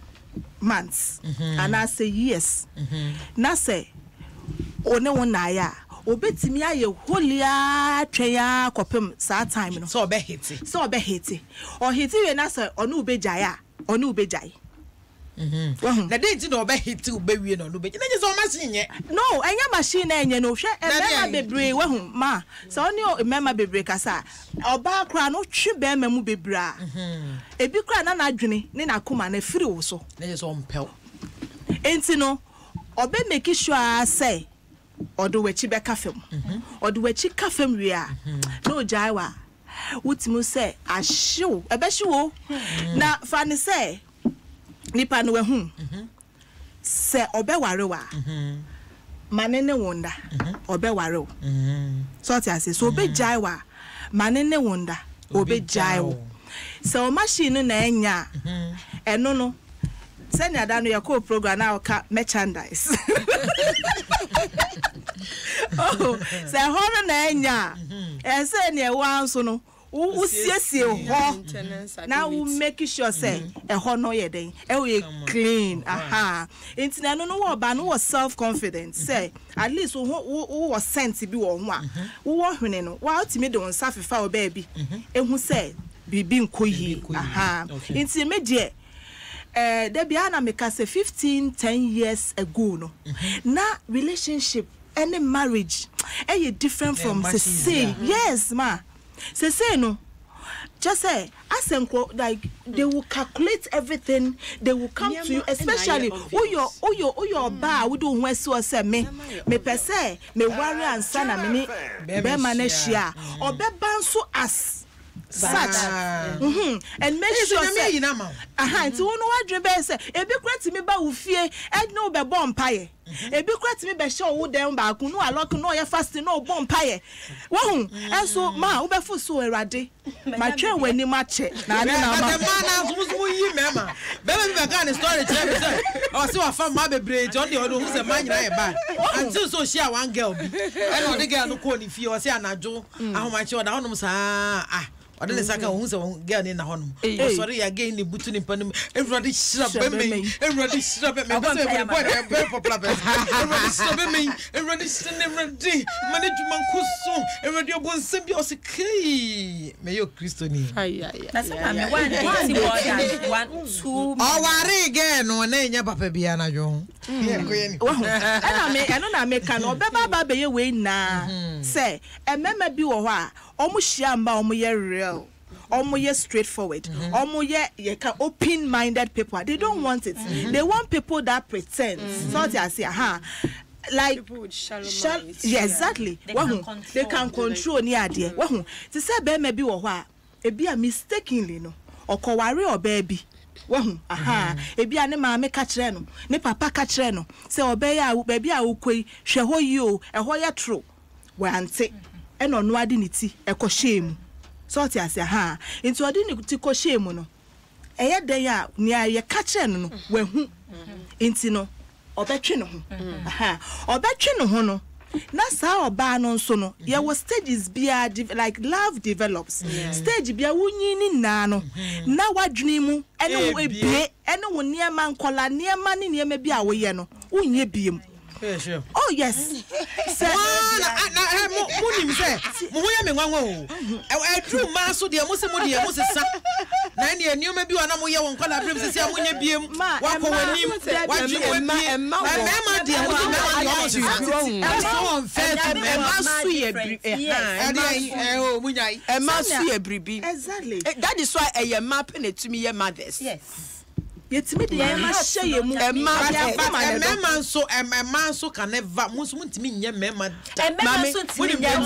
S3: months and I say yes. Now say one na ya obetimi aye holia twea kopem saa time no
S1: so obehiti
S3: or hiti we na say onu ubejai
S1: na dey ti no obehiti ubewie no ubeji na je so machine ye
S3: no enya machine enye no hwe emema bebre wahu ma so oni emema bebre kasa oba kra no twi be memu bebra ebi kra na adwene ne na koma na firi wo so
S1: na je so mpel
S3: enti no obe make sure say odo wechi be kafem odo wechi kafem wi a no jaiwa wutimu say ahyew ebehyewo na fa ne say nipa no wehu say obewarewa manene wonda obewarew so ti ase so obejaiwa manene wonda obejaiwo so machine na enya eno no send ya dano ya co program na ka merchandise oh say hono na enya say na e wan so no wo siesie ho na wo make sure say e ho no ye den e we clean intina no wo ba no was self confident say at least wo was sent bi wo ho a wo hwene no wa ultimate don safefa o ba bi ehu say bibi nkoyi intina me de Debiana make us 10 years ago no. Na relationship any marriage different from say yes ma. Say no. Just say asenko like they will calculate everything, they will come to you, especially who your bar we do when so say me per se me worry and sana me be maneshia or be banso as such and make sure say nti wonu wadre be say ebi kwati me ba wo fie e no be bomb paye ebi kwati me be show wo dem ba ku no alok no ye fasting no bomb paye wo enso ma wo be fu so erade ma twa wani ma che na ade na ma na so yi mema be be ga ni story che be say o se wa fa ma bebre je on de odo hu se ma nyina ye ba until so share one girl bi e no de girl no ko ni fie o se anajo ahoma che o da honum sa Odele saka who say girl in na honum. Sorry again ni butu ni panum. Everybody shut up me. Everybody shut up me. Everybody very popular. Everybody shut up me. Everybody stand everybody. Management kuso. Everybody obon sembi o se kai. Me yo Kristo ni.
S2: Na say me one 2.
S1: O ware again no na nya papa bia na jo.
S3: Eno na me kan obeba ba be ye we na. Say emema bi wo ho a omo hia mba omo ye real omo ye straightforward omo ye can open minded people. They don't want it. They want people that pretend. So they say like yeah, exactly they can control ni ade wahu ti say be ma bi wo ho a e bia mistakenly no okoware obaby wahu ebi ane maame ka kire no ne papa ka kire no say obeya baby a ukoi hwe ho yi o e ho ye tro wa ante e no no ade ni ti e ko shame so ti ase into ade ni ti ko shame no e ye den a ni aye ka kire no wahu inti no obetwe no ho obetwe no ho no na sa oba no nso no ye wo stages bia like love develops stage bia wunyi ni na no na wadwene mu ene wo ebie ene wo niema nkola niema ni niema bia wo ye no unye biem. Oh yes.
S1: Munim say mo ya me nwanwa o e dru ma so de mo se mo de mo se sa na ne enioma bi wa na mo ye won kwala brem se se amonya biem wa ko wanim wa ju wa biem ma de mo se ma de so fair to me
S4: ma su ye munyai e ma su ye bribi
S3: exactly
S4: that is why e ye map na to me ye mothers
S2: yes
S3: yetimi de ma hye ye mu
S1: mema so ema so can never musu ntimi nye mema
S2: mama so ntimi nye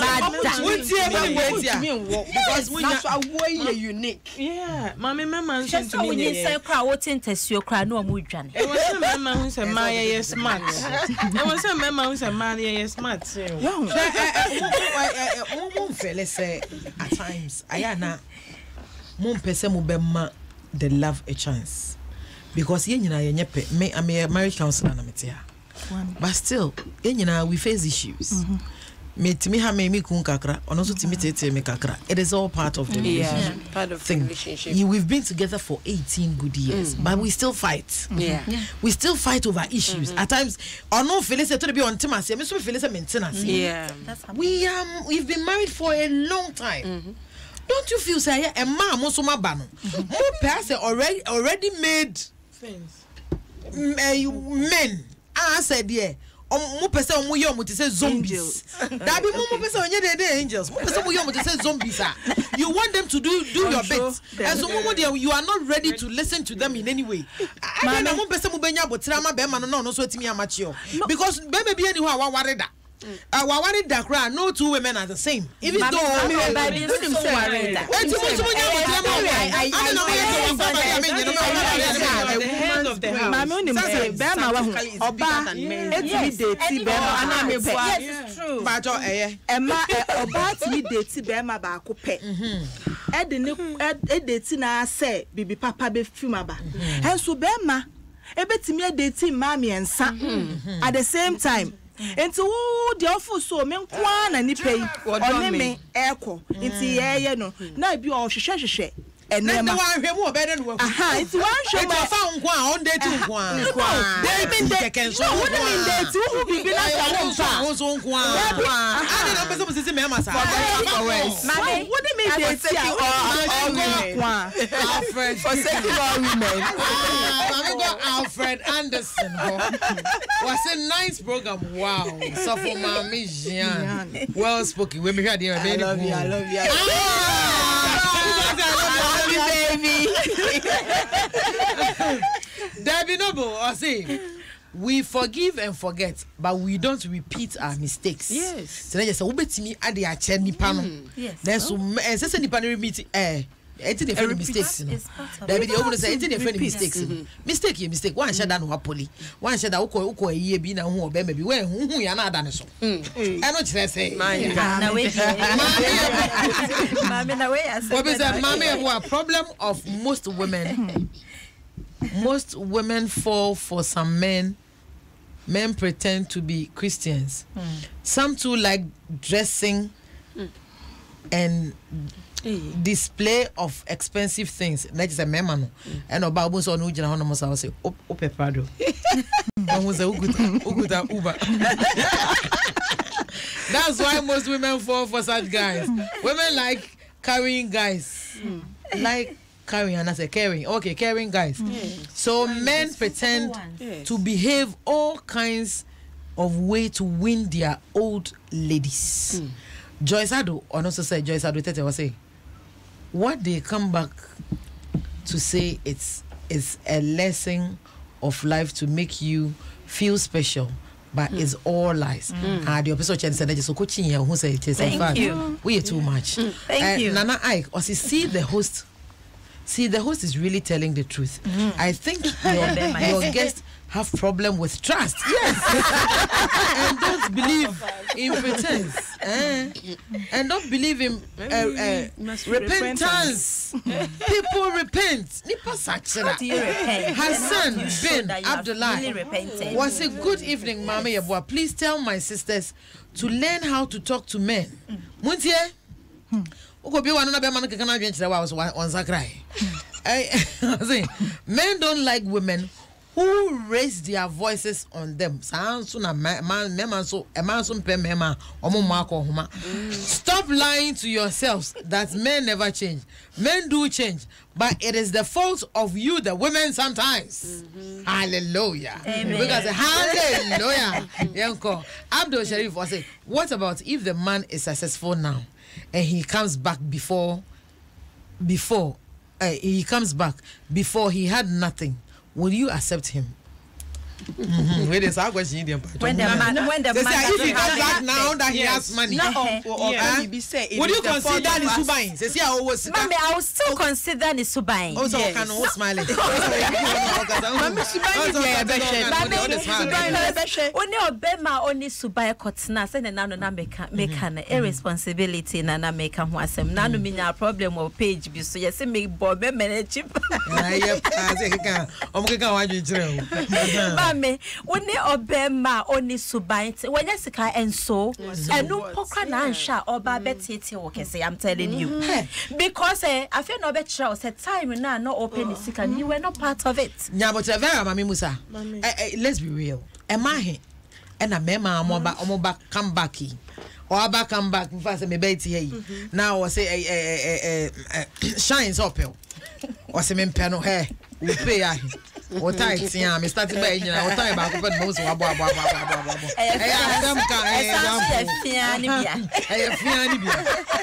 S4: because munya so awo ye unique
S5: mama mema so ntimi nye
S2: say kra wo tentasuo kra na omo dwane
S5: e wo say mema hu say ma ye smart e wo say mema hu say ma ye smart
S1: mum fele say at times ayana mum pese mu bema the love a chance because ye nyina ye nyepe me am a marriage counselor na metia but still ye nyina we face issues me timi ha me kun kakra ono so timi tete me kakra it is all part of the relationship
S4: part of
S1: thing.
S4: the relationship
S1: We've been together for 18 good years but we still fight we still fight over issues at times ono feel say to be on timase me so feel say maintenance we've been married for a long time don't you feel say a man mo so maba no mo person already made
S5: things
S1: men said there mo person mo yo mo to say zombies that be mo person onye dey angels mo person mo yo mo to say zombies you want them to do your bit and so mo there you are not ready to listen to them in any way I na mo person mo benya botra ma be ma no so atimi amachio because be be any ho aware da wawari dakra no two women are the same even though
S3: at the same time enti wo de ofu so me nkwa na nipa yi oni me eko enti ye no na bi o hwehwehwehwe enema
S1: na wa hwemu obede no
S3: aha enti wa hwe
S1: ma fa nkwa on date nkwa
S3: they mean they can so what do mean date who be na ka
S1: nkwa so nkwa ani na pese musisi me masa
S3: what do mean date all women
S1: Alfred
S4: for secular women
S1: I got Alfred Anderson was a nice program wow so for Maame Jean well spoken we me hear there
S4: I love you baby
S1: Debbie Noble I say we forgive and forget but we don't repeat our mistakes
S4: yes
S1: so then you say obetimi ade a che nipa no
S2: yes
S1: then so say nipa no repeat it's the friend mistakes no David you want to say it's the friend mistakes mistake one shada no apoli one shada uko eyi bi na hu oba ma bi we hu ya na ada ne so e no kire say
S2: na we mama na we as
S1: Maame Yeboaa problem of most women fall for some men pretend to be Christians some too like dressing and display of expensive things that is a memo and about bus on ujina hono mo say ope prado almost a uguta uber that's why most women fall for such guys women like carrying guys like carrying and I say caring guys so men pretend to behave all kinds of way to win their old ladies Joyce Ado also said Joyce Ado tete was say what they come back to say it's a lesson of life to make you feel special but it's all lies the episode said so coaching here who say it is in fact we are too much
S2: thank you
S1: Nana Ike or see the host is really telling the truth I think your guest have problem with trust and don't believe in pretense and don't believe in repentance people repent nipa sachira Hassan bin Abdullah was a good evening Maame Yeboaa please tell my sisters to learn how to talk to men muntie uko bi wanu na be man kekana adwen kire wa on sakrai men don't like women who raise their voices on them. Stop lying to yourselves that men never change. Men do change, but it is the fault of you, the women, sometimes. Hallelujah.
S2: Amen.
S1: Because hallelujah. Yanko Abdul Sharif was saying, what about if the man is successful now and he comes back before he he had nothing? Will you accept him? Wait, is our question.
S2: When the man
S1: if he comes back now that he has money, would you consider the subain?
S2: Mommy, I will still consider the subain.
S1: Also, can all smiling.
S2: Only obema only subai kotna say na no na meka na irresponsibility na na meka ho asem na no minya problem of page bi so yes me bo be manage. Mame, only obema only subai when you sika enso enu pokra na ansha oba betete wo kese. I'm telling you. Because I feel no bet sure say time na no open the sika you were not part of it.
S1: Nya but very mami Musa. Let's be real. Emahe and a mema omoba come back or aba come back first me beti here. Now I say shines up or say me piano hair we pay what I see me starting by you know what time about open most wabo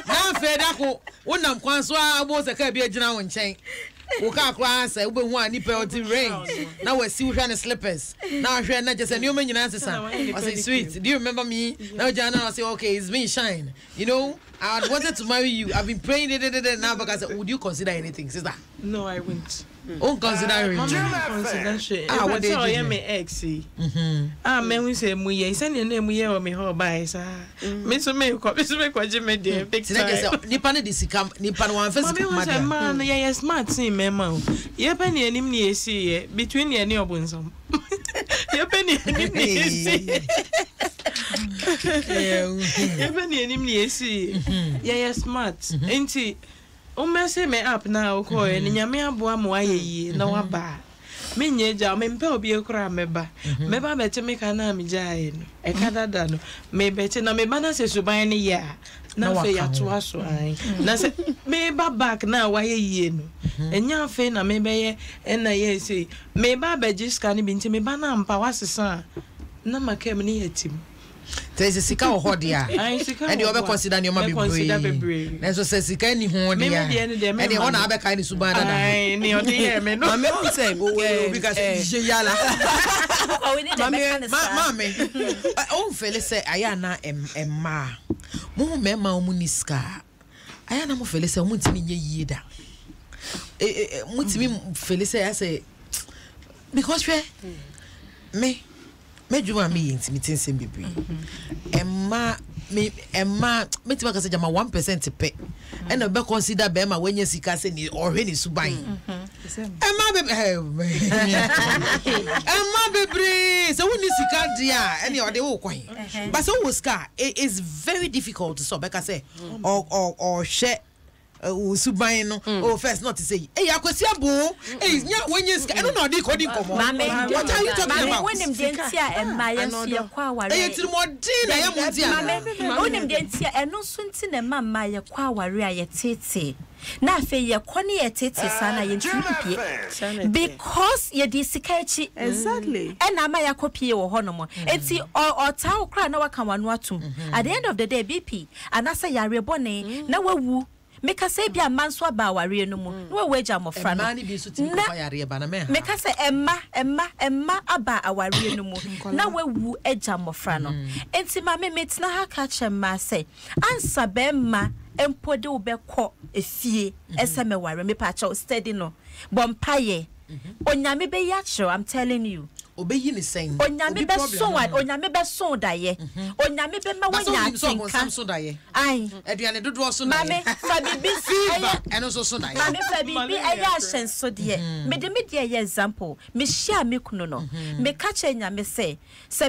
S1: now fedako wonam kwan so abo se ka bia gina won chen wo ka kwa say wo be hu ani penalty range now we see we trying slippers now hwe na just new man nyina sesa I say sweet do you remember me now Jana I say okay it's me shine you know I wanted to marry you I've been praying now because would you consider anything sister?
S5: No, I wouldn't.
S1: Oh, considering.
S5: Consider shit.
S1: What did you
S5: me ex? Man, we say we send your name we me ho buy sa. Me so me kwa jime de big time.
S1: Nipa ne disika nipa no wan first
S5: madam. Man, yeah smart thing me ma. Ye pa ni anim ni esi between ye ni obunsom. Ye pa ni anim ni esi. Ye pa ni anim ni esi. Yeah smart. Enti o message me up now ko e nyame aboa mo ayeyi na waba me nyeja me mpe obi ekura meba meba bete me kana me jae no e kadada no me bete na me bana se suban ne ya na fe ya to aso an na se me ba back na wayeyi no enya fe na me beye na ye se me ba bejiska ne binti me bana mpa wasesa na makem ne yatim.
S1: There's a sika or hodia, and you ever consider your mother brave. And so says Sika any horny, and the one other kind of Subana. I near me, no, because Yala. Mammy, oh, Phyllis say, Ayana and Ma. Mo Mema Muniska. Ayana mo Phyllis, I want to be yeda. Phyllis, I say, because me. Meju wa me intimate nsem bebre emma me tima ka se jama 1% pe e na be consider be ma wanya sika se ni ohwe ni suban emma bebre so woni sika dia e ni ode wo kwan but so wo sika it is very difficult to so be ka say or share subain no oh first not to say akwesi abo nya wenye ska eno na odi kodi komo what are you talking about
S2: when dem dentia emaya fie kwa aware
S1: tirimodi na ya muntia
S2: when dem dentia eno so nti na mama ye kwa aware aye tete na afi ye kone ye tete sana ye ntipie because ye di sikachi
S3: exactly
S2: and ama ya kopie wo hono mo enti o tawo kra na waka wanu atum at the end of the day BP anasa yare bone na wawu meka say bia manso aba ware no mu no weja mofra no
S1: mani bi so ti ko yare ba na me ha
S2: meka say emma aba aware no mu na wawu eja mofra no enti ma me metina ha ka chema say ansa be ma empode wo be ko efie eseme ware me pa cha steady no bompaye onyame be ya chiro I'm telling you
S1: obeyi ni sen
S2: onyame be so wa onyame be so daye onyame be ma wanya atinka ai
S1: aduane dodo so na
S2: mame fa bibi
S1: eno so na
S2: mame fa bibi aya ahyenso de me de example me share me kunu no me ka che nyame se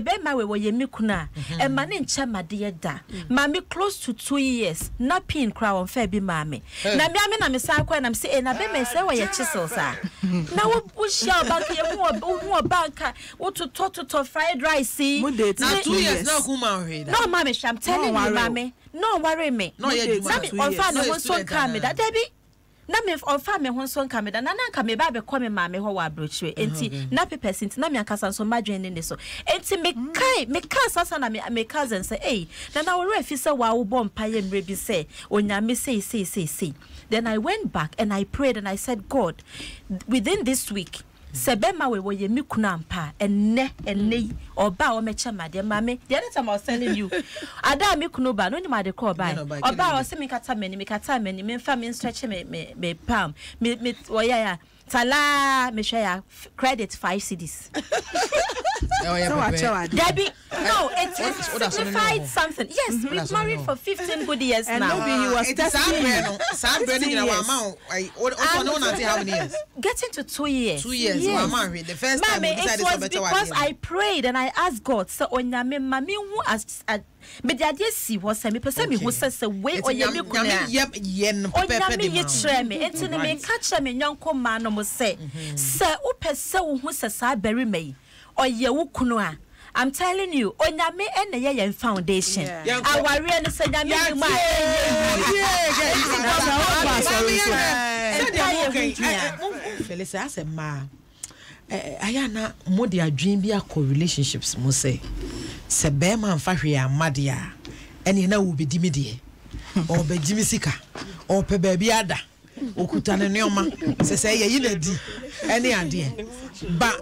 S2: be ma we ye me kunu a e ma ne nche made da mame close to 2 years na pin kra won fa bi mame na me na me sa kwa na me se na be me se we ye chisel sa na wo share bank ye hu bank wo to fried rice
S1: na 2 years na ku ma we
S2: no mame I'm telling you mame no worry me
S1: no ye
S2: on fa me so kan me da debi na me on fa me ho so kan me da na nka me ba be come mame ho wa brochire enti na pepper sinti na me akasa so madwen ne so enti me ka sasa na me cousin say eh na wo refi say wa wo bom pa ye mre bi say onyame say then I went back and I prayed and I said, God, within this week sebema we ye mi kuna mpa enne oba o mecha made mame the other time I was telling you ada mi kuno ba no ni made call ba oba o se mi kata mani me fa me stretch me palm me oya tala me share credit 5 cedis Debbie, no, it's signified something. Yes, we've married for 15 good years now.
S3: Maybe he was
S2: getting to 2 years.
S1: 2 years, yes. Married. The first time we decided
S2: it was because I prayed and I asked God, so onyame mami hu as me the idea see was me person me who says way onyame kuna onyame ye tre me enti me catch me nyonko ma no mo say se wo pese wo hu se sa beri me oye wo kunu a I'm telling you onyame ene ye foundation aware no se nyame ma
S1: Felisa ase ma ayana modi adwin bi akọ relationships mo say se be man fa hwe amade a ene na wo bedi medie o be jimi sika o pe ba bi ada okuta ne neoma se ye yi na di ene ade ba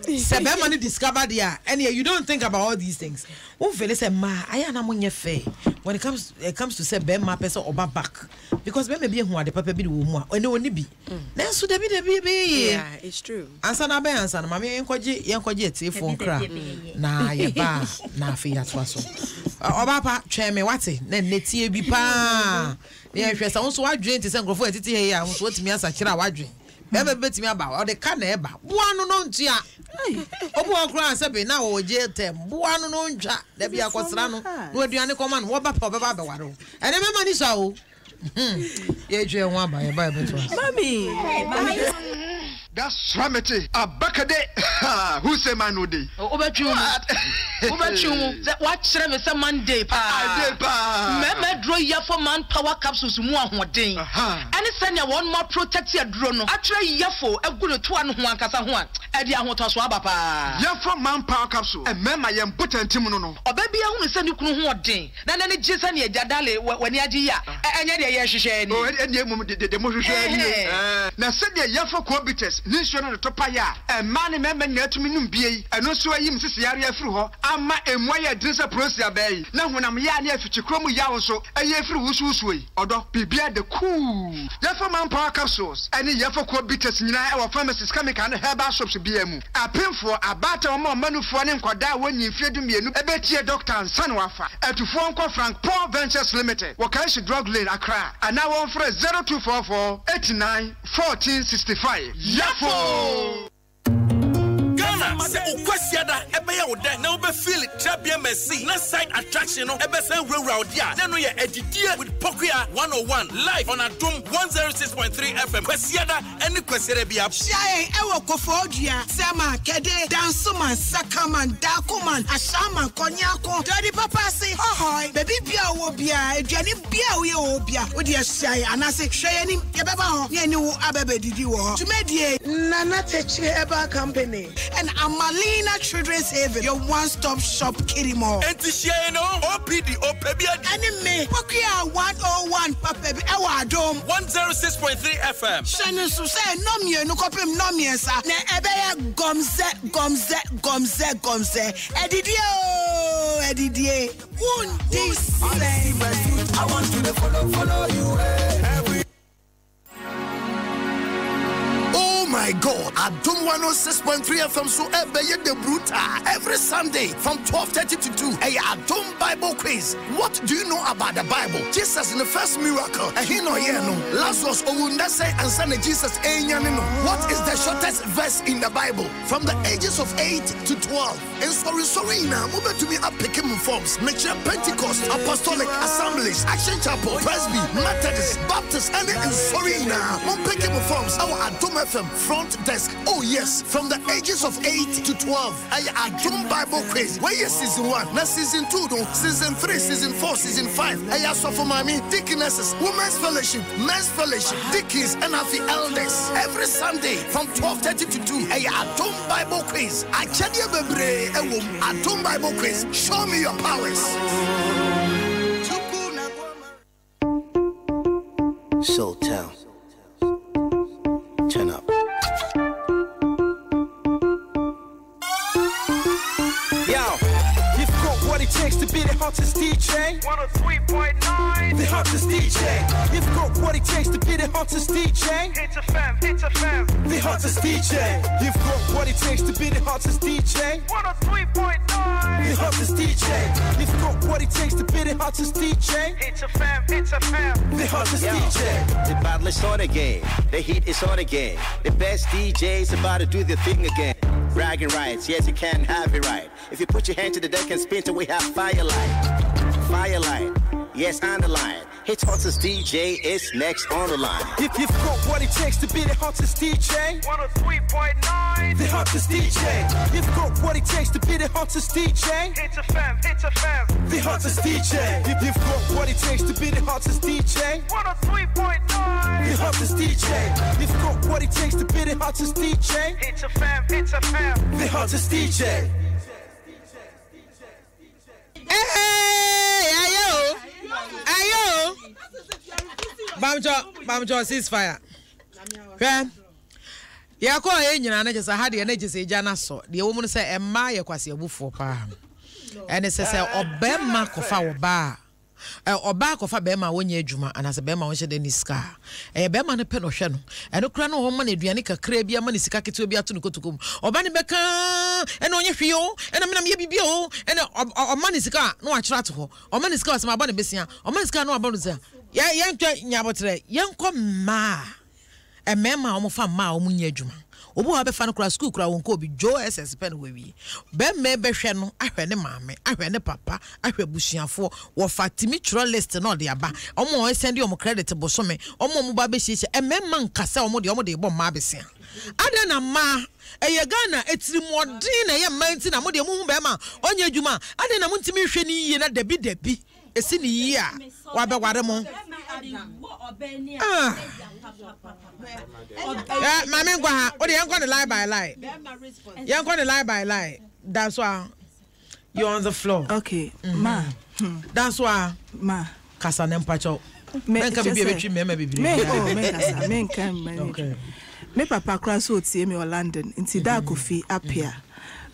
S1: Sebema ni discover there, and you don't think about all these things. Who feel say ma ayana monye fe when it comes to sebema person oba back because be be hu ade papa bi wo mu a oni oni bi. Na so de bi
S4: yeah, it's true.
S1: Answer na be answer na mama yenkoje etifo nkra na ye ba na afi atwa so. Oba pa twen me wate na netie bi pa. Na hwe sa won so wadwen ti se nkrofo etiti he ya won so otimi asa kira wadwen. Bebe betimi aba o de ka na eba buanu no ntua obu okra sebe na wo je tem buanu no ntwa da bia kwosra no no aduane koma no wo ba pa beba beware o ene mema ni so o ye jwe nwa ba ye ba beto
S3: Mommy
S6: that's ramete abakade who say man no dey
S7: obetwu what chere me say Monday pa me draw ya for man power capsules mu ahoden any send one more protect your draw no actually ya for egunu to an ho ankasa ho a e dia ho to so aba pa
S6: ya for man power capsule e mema ye potentim no no
S7: obabia hu se ni kunu ho oden na ne je se ne adale wani agi ya enye de ye hwehwe ni
S6: o ene mum de mo hwehwe ni na se de ya for cobites ni nsuo no to pa ya e ma ne mema nya atumi num bie eno so ayim sisi yare afiri ho ama emwa ya dinsa prosia bai na honam ya ne afichi kromu ya wo so eye afiri wususu yi odo bibia de cool ya for man power capsules ene ya for cobites nyina e wo pharmacies chemical and herbal shops bia mu apemfo abata o manufo ne nkwada wonyi fiedu mienu ebetie doctor ansan wafa atufo nko Frank Paul Ventures Limited Wakashi Drug Lane Accra and now on for 0244 89 1465 Yafo
S8: say ukwasiada ebe ya ode na ube feel it trabia mercy na side attraction no ebe say round dia na no ye edidie with Pokuya 101 live on Adom 106.3 FM kwasiada any kwasere bia
S9: shey ewo kofodua sama kede dansuman sakaman dakuman ashama konyako dodi papa say hohoi baby bia wo bia aduane bia wo ye wo bia wo dia shey anase hweye ni ye beba ho ye ni wo abebe didi wo tumedie nana teche eba company and Amalina Children's Haven, your one-stop shop kiddie mall.
S8: Enti OPD Opebia
S9: Anime Pokuya 101 Papebi Ewa Adom
S8: 106.3 FM.
S9: Shane so say no me no kopim no me sa na ebe gomze edidie one this I want to follow you every.
S6: Oh my
S8: God. Adom 106.3 FM so ebeye de bruta every Sunday from 12:30 to 2. Hey, Adom Bible quiz. What do you know about the Bible? Jesus in the first miracle. Lazarus say and son Jesus. What is the shortest verse in the Bible? From the ages of 8 to 12. And sorry now, move to me up picking forms. Make sure Pentecost, Apostolic Assemblies, Action Chapel, Presby, Methodist, Baptist, and sorry now. Move picking forms. Our Adom FM front desk. Oh yes, from the ages of 8 to 12. Adom Bible quiz. Where is season 1? Now season 2, though. Season 3, season 4, season 5. I ask for mommy, deaconesses, women's fellowship, men's fellowship, deacons, and happy elders. Every Sunday from 12:30 to 2. Adom Bible quiz. I tell you, baby, Adom Bible quiz. Show me your powers.
S10: Soul Town. Turn up.
S11: Yo, you've got what it takes to be the hottest DJ. 103.9. The hottest DJ. You've got what it takes to be the hottest DJ. Hit a fam. The hottest DJ. You've got what it takes to be the hottest DJ. 103.9. The hottest DJ. You've got what it takes to be the hottest DJ. Hit a fam. The hottest DJ.
S10: The battle is on again. The heat is on again. The best DJ's about to do the thing again. Bragging rights, yes, you can have it right. If you put your hand to the deck and spin till we have firelight. Yes, on the line. Hit hottest DJ is next on the line.
S11: You've got what it takes to be the hottest DJ. 103.9. The hottest DJ. You've got what it takes to be the hottest DJ. Hit a fam. The hottest DJ. You've got what it takes to be the hottest DJ. 103.9. The hottest DJ. You've got what it takes to be the hottest DJ. Hit a fam. The hottest DJ.
S1: Ayo. Bamjo ceasefire. Hwɛ. Yɛkɔ a nyina na gyesa ha de na gyesa agya na so. De wo mu no sɛ emma yɛ kwase abufo pa. Ɛne sɛ ɔbɛma kɔfa wo ba. Oba kofa bema wonye adwuma anase bema wonhye de niska bema ne pe no hwe no eno kra no ho ma na aduane kakra bia ma ne sika ketewa bia to no kotokom oba ne beka eno onye hwe yo eno menam ye bibia o eno oma ne sika no akira to ho oma ne sika wasema aba ne besia oma ne sika no aba no sia yentwa nyabotre yenkɔ ma emema omofa ma omunye adwuma obu ha be fa no kra school kra wonko obi jo ss pen wewi be me be hwe no ahwe ne maame ahwe ne papa ahwe busuafo wo fatimi tro list no de aba omo send you credit bosome omo mu ba be hyehyɛ emema nkasa omo de bo ma besia ada na ma eye Ghana etiri modin na ye manti na mo de mu be ma onye adwuma ada na mo ntimi hwe ni yie na dabi esi ni yie a wa be ware mo Maame ngwa ha o de yankɔ the lie by lie. Yankɔ the lie by lie. That's why you're on the floor.
S3: Okay, ma.
S1: That's why
S3: ma.
S1: Kasa ne mpacho. Menka bibi betwi me bibi.
S3: Me kasa. Okay. Me papa kra so tie me o London. Nti da kofi apia.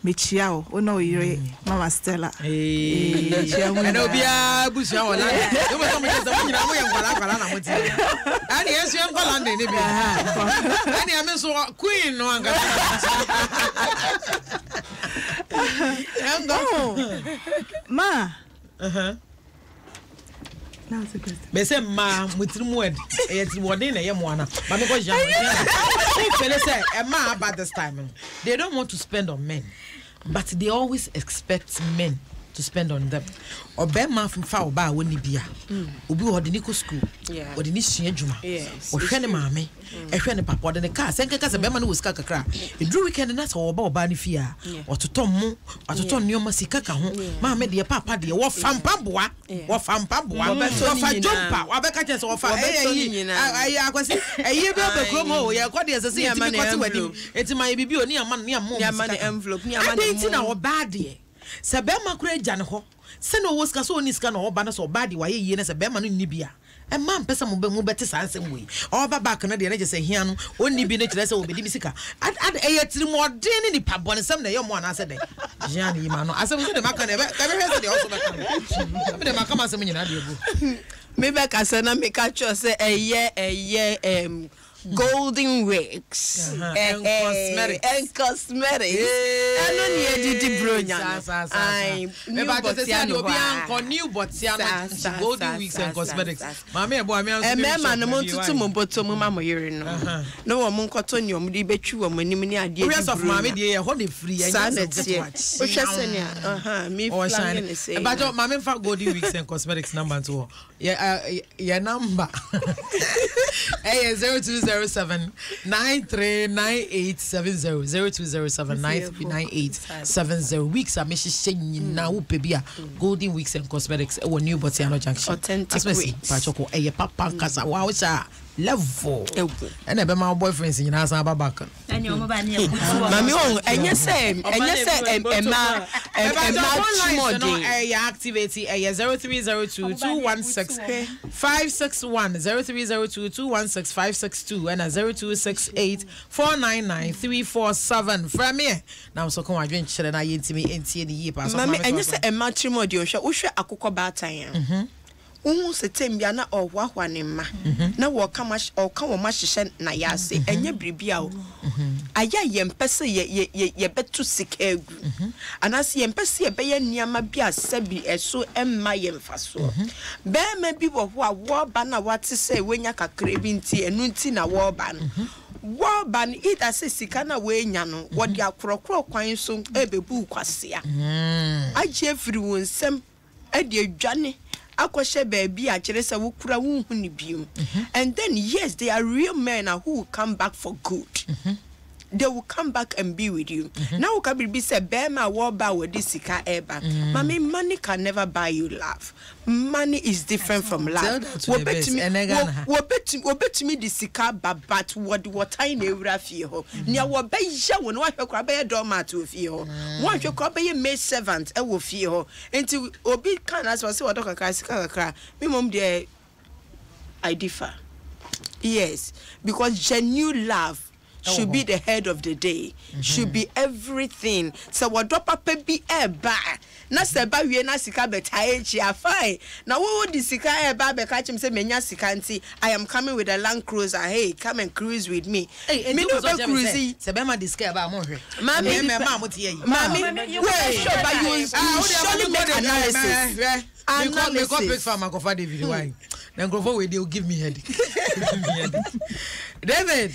S3: Me chiao ona oyire Mama Stella.
S1: Eno bia busia o London. You must come just when you na mo yankwala na mo ti. Ani yesu yankwa London ni bia. Ani ame so queen no anga.
S3: Ma.
S1: Me say ma mutirimu ed e yetirimu na ye mo ana ma me ko jam say e ma about this time they don't want to spend on men but they always expect men to spend on them obema fa oba woni bia obi wo de ni ko school wo de ni sua adwuma wo hwe ne maame e hwe ne papa de ne ka senke ka se bema no wo sika kakra e dru weekend na so oba ni fia ototon mu ototon nioma sika ka ho maame de papa de wo fampaboa wo fa jumpa wo be ka che se wo fa ayi akwasi ayi be be krom ho ye ko de se se yimi ko ti wadim enti ma ye bibi oni amane ne ammo
S4: envelope ni amane
S1: enti na wo ba de se bema kura gya ne ho se no wo sika so oni sika no oba na so oba de waye yie na se bema no ni bia e man pesa mo bete sansem we oba back na de na je se hia no oni bi na kire se obedi bisika ad e yetiri mo den ni pabone sem na ye mo ana se de jean yi ma no asem se de maka na be hwe se de also maka be de maka ma sem nyina de egu
S4: me be ka se na me ka cho se eye golden wigs
S1: and cosmetics.
S4: And cosmetics. I don't need the bronya. I
S1: new Botiano, golden wigs and cosmetics. Maame Yeboaa
S4: and Mama no want to Moboto Mama Yerino. No one Cotonio, the betchu, and many ideas of Mammy, dear, hold it free. Me or shine.
S1: But Mamma for golden wigs and cosmetics number 2. Yeah, number 0207 939870 0207 939870 weeks are missing now pebia golden wigs and cosmetics or new Botiano junction
S4: authentic wigs
S1: pachoko papa kasa wow sha level and my boyfriends in Asa Babaka
S2: and your mobile
S4: Mammy and you say
S1: activate 0302 216 561 0302 216 562 and 0268 499 347 from me now so come adwen chere na yentimi entie ni yi pass
S4: Mammy and you say a matrimony wo hwe akokọ batan Uhu setembia na ohwahwa ne ma na wo kama o ka wo ma hyehye na yase enye bribia o aya yempese ye betu sikagu anase yempese ye beye niama bia sabi eso emma yemfaso be ma bi wo ho a wo ba na wate se wenya kakra bi nti enu nti na wo ba no wo ba no ida se sika na we nya no wo de akorokoro kwan so ebebu kwasea agye firi won sem ade adwane akoshe baby akere se wukura wunhu ni biom and then yes they are real men who will come back for good they will come back and be with you now we can be say bema wo ba we di sika eba mama money can never buy you love money is different from love wo betumi di sika but what I na ewura fie ho nia wo ba ya wo no ahwe kra ba ye doormat wo fie ho wo ahwe kra ba ye maid servant e wo fie ho enti obi kan as wo se wo dokaka sika kakra me mom dey I differ yes because genuine love should be the head of the day should be everything so what drop papa be eba na se ba wie na sika betae chia fine na wo di sika eba be ka chim se menya sika nti I am coming with a Land Cruiser hey come and cruise with me me no be cruise
S1: se be ma di sika eba mo hwe
S4: mami
S1: me ma mo tie yi
S4: mami wait sure but you surely make analysis
S1: me go pick for my cover David why then go for we dey give me headache David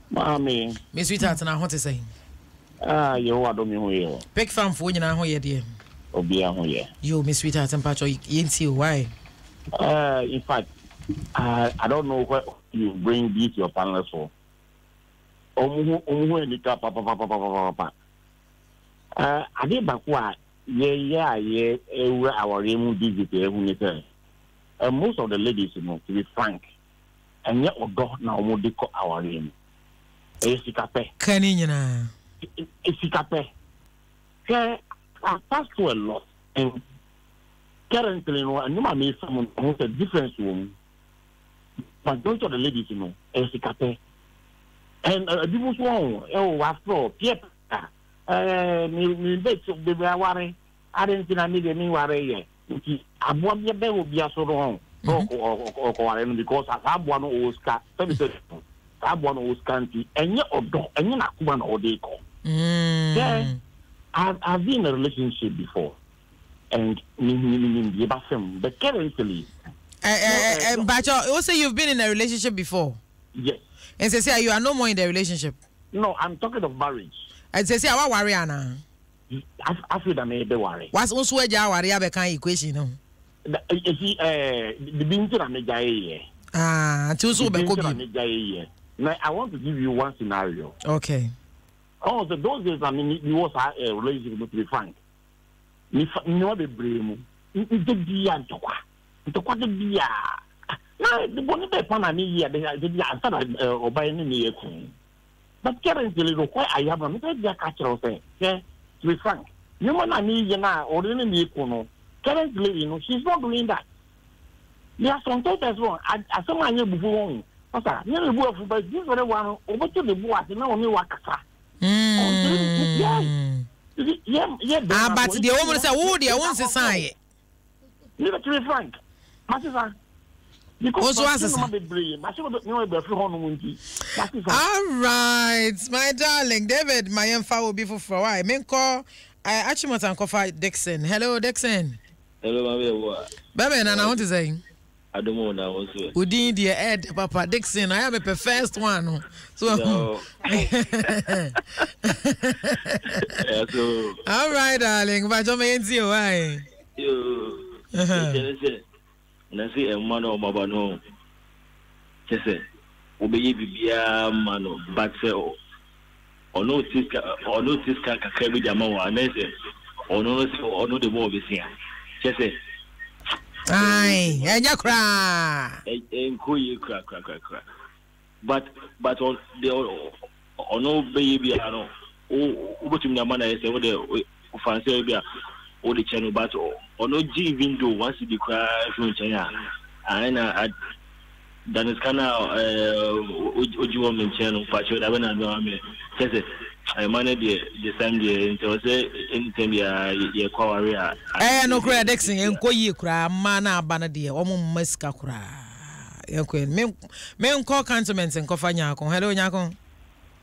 S12: Mami,
S1: me sweetheart na ho te say
S12: you Adom ho ye.
S1: Pick farm for nyina ho ye de.
S12: Obia ho ye.
S1: Yo, me sweetheart mpacho yenti why?
S12: In fact, I don't know what you bring this your panelists for. Omu ni ka papa. Ade bakwa ye our remu visit e hu ni say. Most of the ladies, you know, to be frank, and yet odo na omo de ko our remu. Esikape.
S1: Kani nyina.
S12: Esikape. I passed through a lot, and currently, no man made someone who's a different woman. But don't the ladies, you know, Esikape. And people wrong. Oh, after all, Pierre, me bet you be worry. I didn't think I need any worry yet. I want your bell will be so wrong. Because I have one Oscar. One was country, and yet odo, and you're not one or they call. I've been in a relationship before, and but currently,
S1: but also you've been in a relationship before.
S12: Yes.
S1: And say you are no more in the relationship.
S12: No, I'm talking of marriage.
S1: And say I worry Anna.
S12: I feel that may be worry.
S1: What's also a jar worry about kind equation? No.
S12: You see, the bintu na meja
S1: too so be.
S12: Now, I want to give you one scenario.
S1: Okay.
S12: Oh, those days, I mean, you was a relationship, to be frank. You know the brain. It's the beer. It's quite the beer. Now, the one that I mean, they are obeying me. But currently, I have a little catcher saying, to be frank, you want to need you now, or in the currently, you know, she's not doing that. There are some things as well. I saw my neighbor before. Osa, you go for but this very one over to the boat na only wakasa. Yeah.
S1: But the woman say, "Oh, they won't say."
S12: You to be frank. Masisa. Because
S1: all right, my darling David, my info will be for why. Men call I actually want to call Dixon. Hello, Dixon.
S13: Hello, Maame Yeboaa.
S1: Baby, and I want to say.
S13: Adom na also.
S1: Udin the head, Papa Dixon. I am the first one. So.
S13: No. Yeah, so.
S1: All right, darling. But you may see why.
S13: Yo. Na say man o maba no. Say obeyi bibia mano but say ono tiska kakra bi jama wa na say ono the more be see. Say
S1: Aye, enya kra.
S13: Enkoyi kra. But on the ono baby ano. O botum na man na say wo de fancy bia o the channel but ono G window once the cry from China. I dan is kana ojiwo men channel pacho da bana no ame. Say I manage the same day until say anytime ya kwa area.
S1: No cry Dixon enkoyi kra ma na abana de omo maska kra. Enkoyi me call cantonment enkofa nyako. Hello nyako.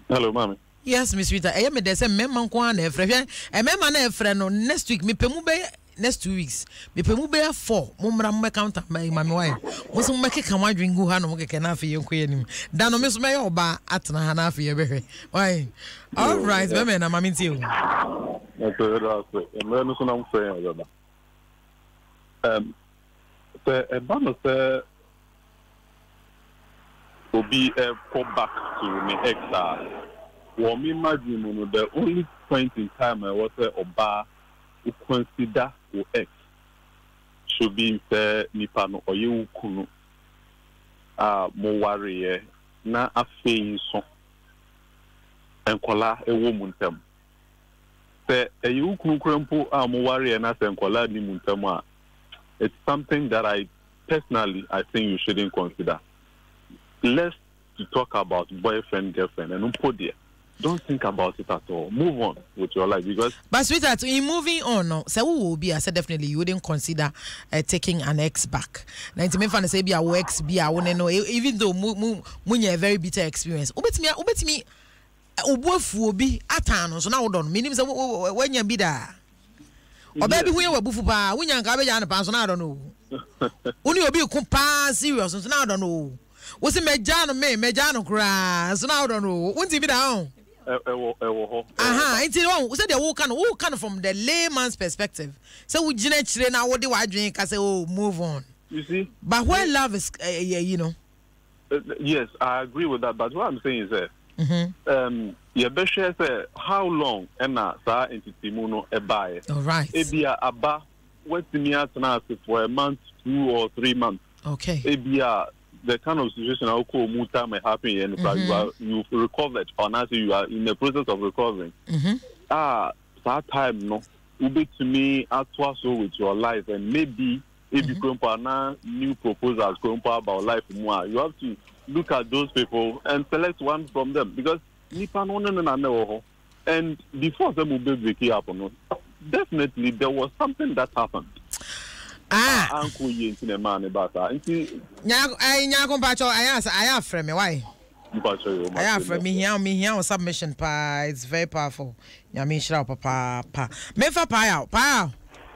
S12: Hello mami.
S1: Yes, Miss Rita. Me dey say memma nko na efre. Memma na efre no next week me pemu be next 2 weeks. Me pemu be 4. Mo mra mo count my mami why. Mo so mo keka wadwen gu ha no mo keka na afi yenkoye nim. Da no me so me ye oba atena ha na afi ye behwe. Why? All right, me na mami ti o.
S12: No so na mo say oba. The ban say obi go back to me ex. Well, me imagine the only point in time I was oba who consider who ex should be in Nipano or you kunu mo worry na afei so enkola e wo muntem se you kunu krempo mo worry na se enkola ni muntem a it's something that I think you shouldn't consider. Let's to talk about boyfriend girlfriend and put there. Don't think about it at all. Move on with your life because. But sweetheart, in moving on, no, so will be. I said definitely you wouldn't consider taking an ex back. Now, to me, fan say be a ex, be a one no. Even though munya a very bitter experience. Ubet me, ubofu obi atano. So now done. Meaning say when you be there. Or baby, when you bufu pa, when you cabbage and pan. So now I don't know. Only obi kumpa serious. So now I don't know. What's it mejano cry? So now I don't know. Won't you be down? It's wrong. Said the kind from the layman's perspective. So we generate now what do I drink? I say, oh, move on. You see,
S1: but where love is, you know.
S12: Yes, I agree with that. But what I'm saying is that, yeah, but say how long? Enna sa entity muno ebaye.
S1: All right.
S12: Ebia aba wait me out now for a month, 2 or 3 months.
S1: Okay.
S12: Ebia. The kind of situation I call muta may happen and you've recovered or now you are in the process of recovering. That time no ube to me atwa so with your life and maybe if you come for new proposals going about life more, you have to look at those people and select one from them because nipa no and before them ube break up definitely there was something that happened. Uncle Yin in a man about that.
S1: I have from me. Why? I have from me here submission pa. It's very powerful. Yami shra papa. Me fa pa.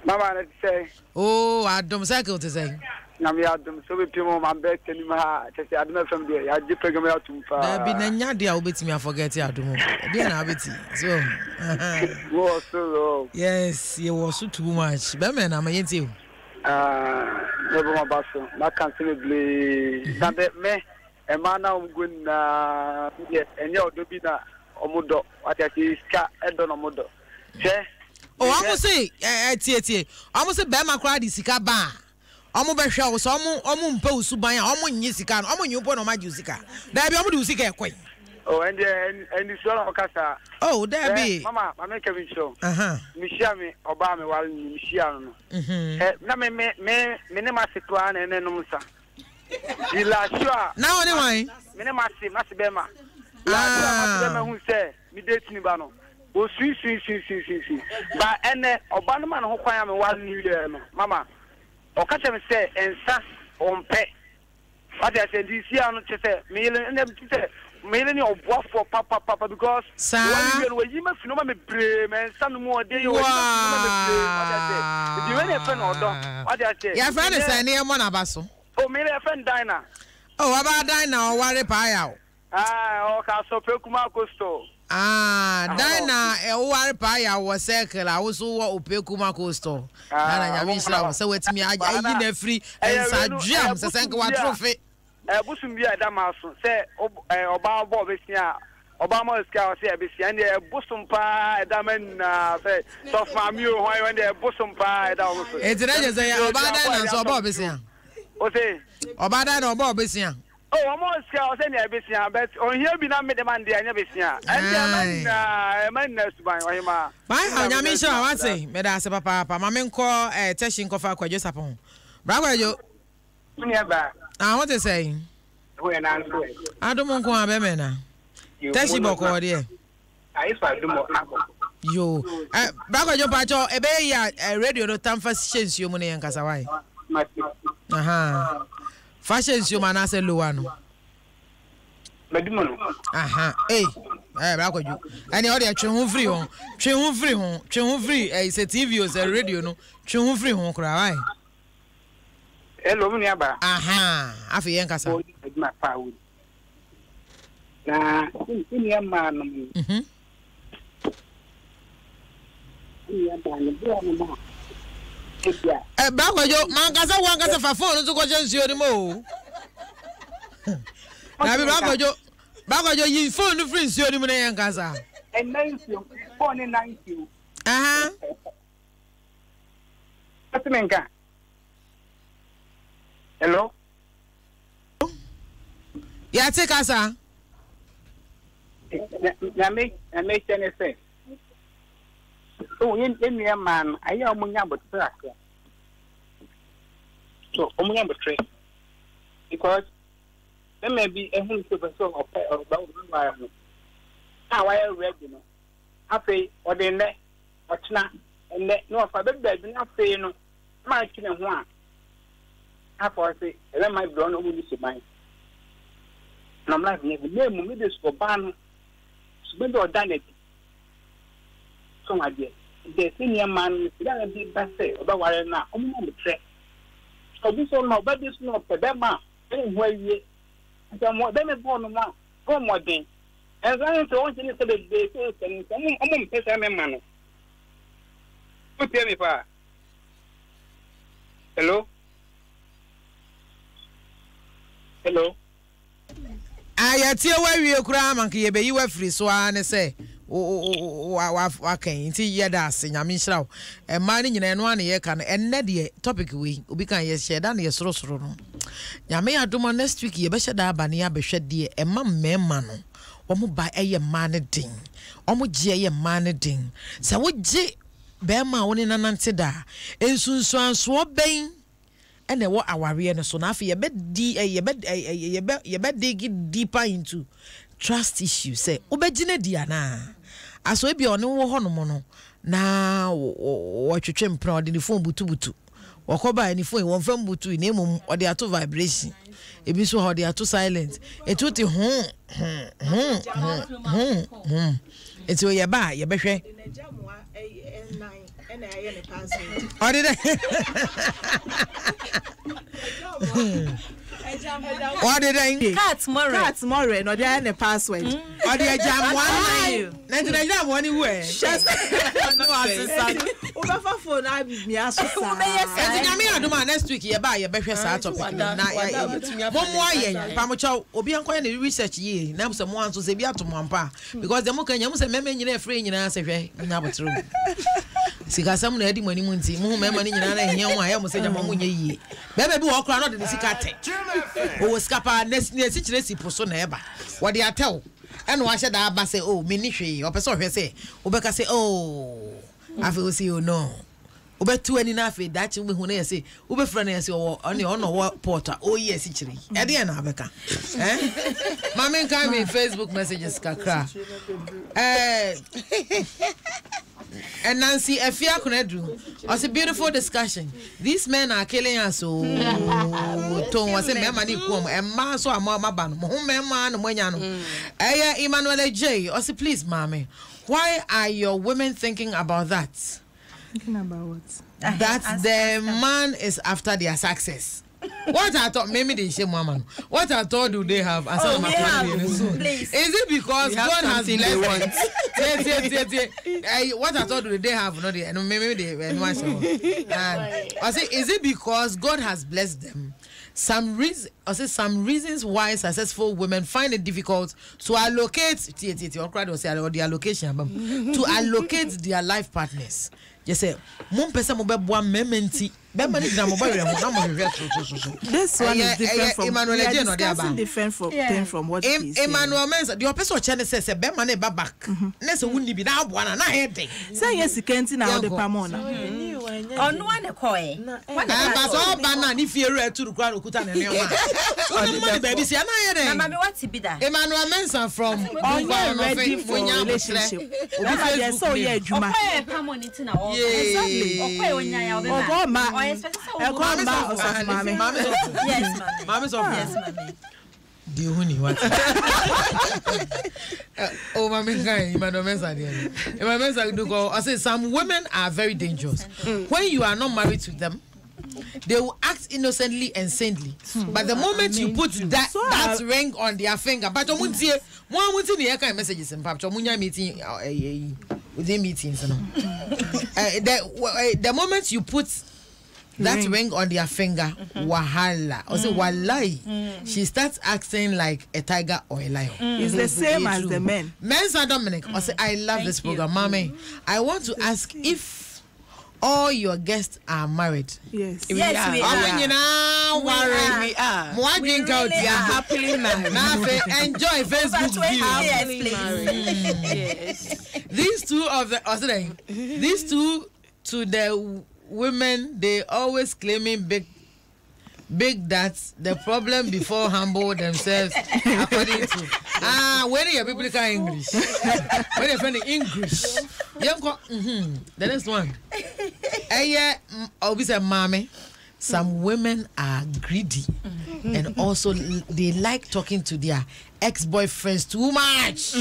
S14: Mama let's say.
S1: Oh, Adom cycle to say.
S14: Nami Adom so we pimo my best and ma just Adom from there. Ya di program out to fa.
S1: There be nanya dia obeti me forget Adom. Dia na obeti. So.
S14: Wo so.
S1: Yes, you was too much. Be me na ma yenti.
S14: Never my basso. My considerably. Me, a man now good. Yes, and your dubina omudo. What I see, ska edon omudo.
S1: Oh, I must say, I must say, Bama cried the sika bar. Omo be hwa wo so omo mpa usuban a omo nyi sika no omo nyi po no ma ju sika da bi omo du sika ekwen.
S14: Oh, and so okasa.
S1: Oh, there be.
S14: Mama, I make a show. Mishami, Obama, while Mishiano. Na me nema situan and then Musa. The last sure.
S1: Now, anyway,
S14: Minamasi, Masibema. Masibema, who say, me date Nibano. Oh, sweet. But and Obama, who I am 1 New Year, Mama. Okacha me say, and sa on pay. What I said this year no say me ni obo for papa because when you make no me pray man some more day you me pray what I say if you any friend odo what I say
S1: your friend is any e mo na baso
S14: oh me a friend diner
S1: oh about diner o worry pa ya
S14: o ka so pekuma costo
S1: diner e o worry pa ya wo circle a wo so wo pekuma costo na nya mi sra wo se wetimi ayi na free ensa jam se senke wa trophy
S14: busum bia da maso say oba bo besia oba mo ska say besia and busum pa da men say so fami o ho when the busum pa da wo so
S1: etina je say oba da na so oba besia
S14: o say
S1: oba da na oba besia
S14: oh mo ska say na besia but on here bi na me demand dey anya besia and man na suban o hima
S1: bai ha nya mi sha wa say me da se papa ma me nko teshin ko fa kwajo sapon bra kwajo what is saying? Adom Nkomo abemena. Teshi boko de. Yo. Bako jo pacho ebe ya radio no tamfa shensuo mu ne yankasa wai. Aha. Fashion sio manase lowa no. Aha. Bako jo. Ani o de twe ho free ho. Twe ho free se TV o se radio no. Twe ho free ho kra wai.
S14: Hello, Muniaba.
S1: Aha, afi yen kasa.
S14: Ma pa wu. Na ini ama no.
S1: Ba ko jo man kasa wan kasa fa phone to ko jensuo ni mo. Na bi ba ko jo yi phone free nsuo ni mo na yen kasa.
S14: En 90 phone 90.
S1: Aha.
S14: Atimenka. Hello?
S1: Ya take asa.
S14: Na me chene say. Oh, yen man, ayi omunya botra. So, omunya botra. Because there may be a whole super song of about environment. How I read, you know. Happy or the net, or chna, and no, if I bet not say, no, my children one. After say, let my brother who is mine. And I'm like, the name of this for ban, spend or done it. So, my dear, the senior man is going to be best about what I know. I'm on the track. So, this all no, but this not the Bema, anywhere ye. And I'm more than a born one, go more thing. As I am to want to listen to the day, and I'm going to pay some money. Put me, pa. Hello? Hello.
S1: Ayatie wa wie kura man ke ye be yi wa free so an say wa kan nti ye da ase nyame nhira wo e ma ni nyina no an ye ka no enne de topic we obi kan ye share da na ye sorosoro no nyame Adom next week ye be share da ba ne ya be hwe de e ma mema no omo ba eye ma ne din omo je eye ma ne din se wo je be ma woni nanante da ensunsu anso ben and what our no so now you bet dig deeper into trust issues. Say, Obejine Diana. As we be on no honomono. Now, what you trim proud in the phone butu. Or call by any phone, one phone butu in name or they are two vibration. It be so how they are too silent. It would it's where you buy, you bet. Or did what did I
S3: Cat more no there any password.
S1: Or the jam one. Then the jam one way.
S3: No assistant. Over phone I me ask.
S1: And Adom next week you buy your best topic. Na one more year. Pamocho obi anko any research ye. Na some one so say be atom ampa because the moka nyam say meme nyina free nyina say hwe na botro. Sika sam na edi mani munti mu meme ni nyina na ehia ho aye mo say nyama munye yie. Bebe bi wo kra no de sika te. O skapa next chire si poso na eba. Wo de atel. And wa she da ba say oh me ni hwe. O pese o hwe say obeka say oh afi o see o no. Obetu ani na afi da chi hu na ye say obefra na ye say o no wo porter oh yes chire. E de na abeka. Maame nka me Facebook messages kakra. And Nancy Efia Kunedru. It's a beautiful discussion. These men are killing us. So, Tom was a man and Maso Amaban, Mohamed Moyano. Emmanuel J. Also, please, Mommy, why are your women thinking about that?
S3: Thinking about what?
S1: That the man is after their success. What I thought, maybe they shame woman. What I thought do they have? Is it because God has blessed them? What I thought do they have? No, maybe they. I say, is it because God has blessed them? Some reasons why successful women find it difficult to allocate the allocation to allocate their life partners. Just say, "Mum pesa mo be boa mementi." This one is different from what it is.
S3: Emmanuel
S1: mensa the person chane says be man e ba back. Na se wunni bi na aboa na heading.
S3: Say yes kenti na the pamona.
S2: Onu ane koe.
S1: Ba so ba na ni fieru etu kura okuta na ne wa. Wona man baby say na heading.
S2: Na mama what be that?
S1: Emmanuel mensa from
S3: ready for relationship. Obi so ye adwuma.
S2: Okoe pamona ti na o. Exactly. Okoe onya ya obi ma. Yes, mommy.
S1: Do you what? Oh, mommy, I say some women are very dangerous. When you are not married to them, they will act innocently and saintly. But the moment you put that ring on their finger, but one messages in meeting within meetings. The moment you put that ring on their finger, wahala. Also, wallahi, she starts acting like a tiger or a lion.
S3: It's the same as the men.
S1: Men's Dominic. Also, I love this program, Mommy. I want to ask if all your guests are married.
S3: Yes,
S2: we are.
S1: We are. We are happily married. Enjoy Facebook view. These two to the women, they always claiming big that the problem before humble themselves according to when your people can English when you find English the next one obviously mommy, some women are greedy and also they like talking to their ex-boyfriends too much.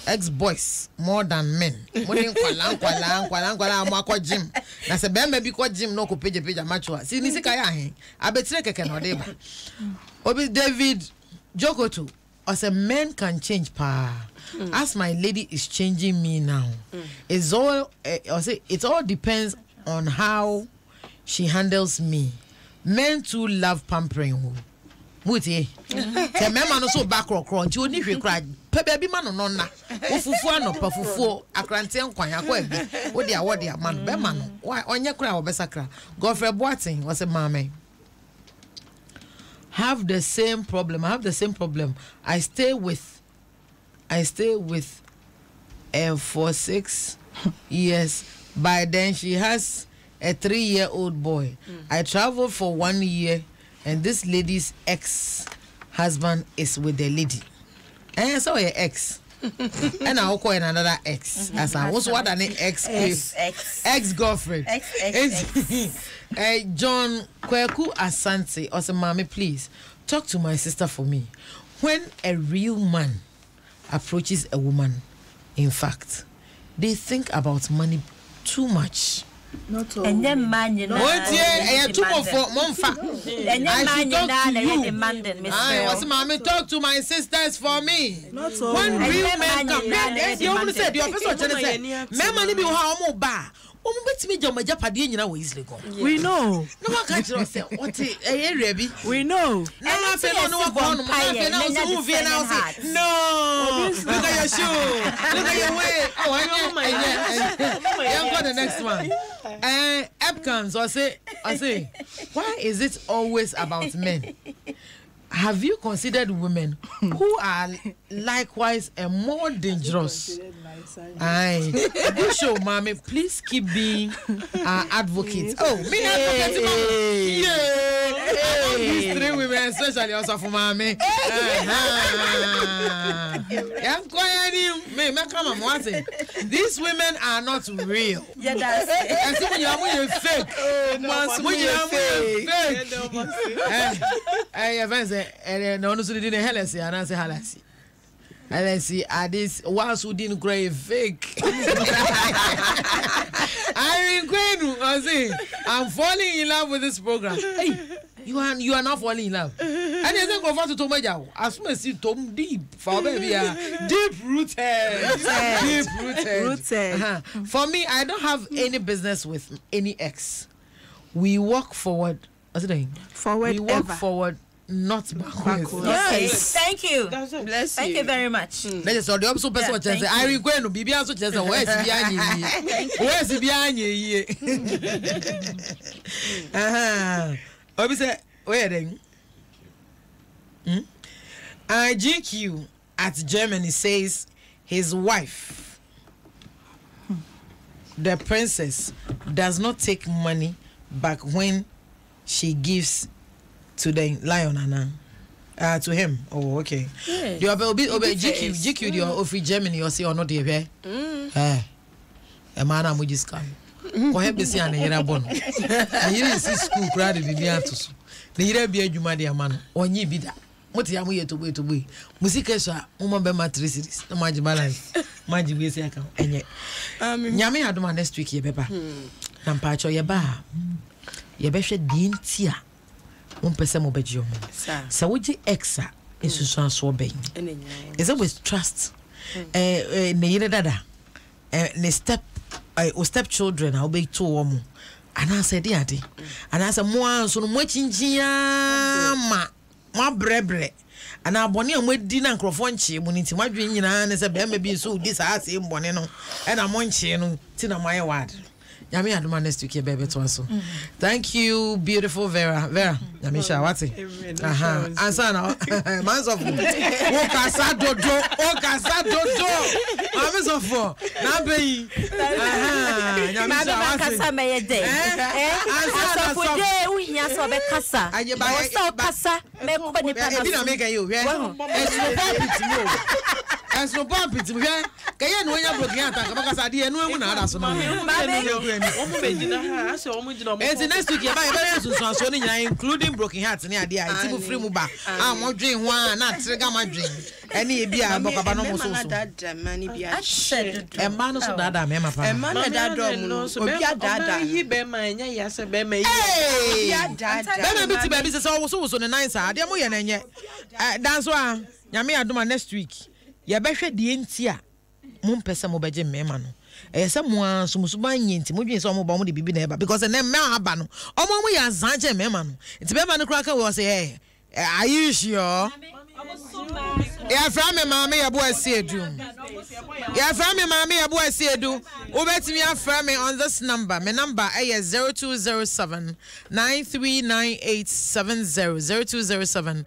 S1: Ex-boys more than men. Gym. Na se be me bi ko gym no ko page macho. Si ni sika ya hen. Abetre keke no dey ba. Obi David Jokoto, as a man can change pa. As my lady is changing me now. It's all it all depends on how she handles me. Men too love pampering. Muti te mema no so back crawl nti oni hwe kra pe baby man no na ofufu anopa fufu akrante nkwan akwa bi wo dia man be man why onye kra wo besakra Godfrey Boatin was a mama have the same problem. I stay with for 6 years. By then she has a 3-year-old boy. I traveled for 1 year. And this lady's ex-husband is with the lady. And so your ex. And I'll call another ex. As I was what an ex-girlfriend. John Kweku Asante, also mommy, please talk to my sister for me. When a real man approaches a woman, in fact, they think about money too much.
S3: Not all.
S2: And then man, you know.
S1: I should talk to you. I was mommy talk to my sisters for me.
S3: Not all.
S1: When real men come, you only said your person said, "Men money be how more bar." We know. No one can tell us what
S3: we know.
S1: No. Look at your shoe. Look at your way. Oh, I got the next one. Epcons, I say, why is it always about men? Have you considered women who are likewise and more dangerous? Aye. Good show, mommy. Please keep being our advocate. Oh, me advocate, mama. Yeah. These 3 women especially also for Maame. Me come on, what say? These women are not real.
S2: Yeah, that's
S1: and so when you're fake. No, no, so they didn't healthy, and I say healthy. And I see, this once who didn't crave fake. I say, I'm falling in love with this program. Hey, you are not falling in love. And you don't go for to Tomaja. As soon as you Tom deep for baby, deep rooted. For me, I don't have any business with any ex. We walk forward. What's it doing?
S3: Forward.
S1: We walk forward. Not backwards.
S2: Yes. Thank you.
S3: Bless you.
S2: Thank you very much.
S1: Let us the opposite person chance. I regret no bibi aso chance. Where's behind you? Where's behind you? Obi say where then? GQ at Germany says his wife, the princess, does not take money back when she gives to the lion to him. Oh, okay. You have GQ the offer Germany or say or not there. A man am just come. Ko help be see an era bon. You see school crowd the dia to so. The year be adwuma de man. Onyi bi da. Moti am ye to boy. Music so mo be matrices. Na maji balance. Maji we say aka enye. Nyame Adom next week ye beba. Na mpacho ye ba. Ye be hwe di ntia. Person mo beji omo sa woji exa isusu aso ben is it with trust ne yire dada ne step children how be to omo ana say dey ade ana say mo anso no mo chinchin ma brebre ana boni am adi na nkrofo nche mo nti madwe nyina ne say be ma bi so di sa ase mbone no e na mo nche no ti na my word. Yami Adom next week baby to us. Thank you, beautiful Vera. Yamisha, what's it? Answer now. Man's of Okasa dodo. Man's of for. Nabe. Yamisha, what's it?
S2: Answer for day we hear so be kasa. I was so kasa me ko ni pa.
S1: Ebi na make you. Esno bump it. Kaya no nya broken attack because ade enu emu na ada so na. It's next week, including broken hearts near the idea. Free muba. I'm wondering one, not trigger my dream. Any be a bocabano. A man of Dada, Mamma, a man of Adom, so be a Dada, ye be my yes, a be me. Hey, Dada, baby, is also on the nice side. Dear Moyan, and yet that's why Yami Adom next week. Ya better the intia. Mumpesa mobaje memano. Someone sumusuba nyinti mudwe so mo ba mo de bibi na eba because na me aba no omo mo ya zanche mema no nti beba no kraka we say are you sure yeah from me Maame Yeboaa Asiedu yeah from me Maame Yeboaa Asiedu obetimi afra me on this number my number is 0207 939870 0207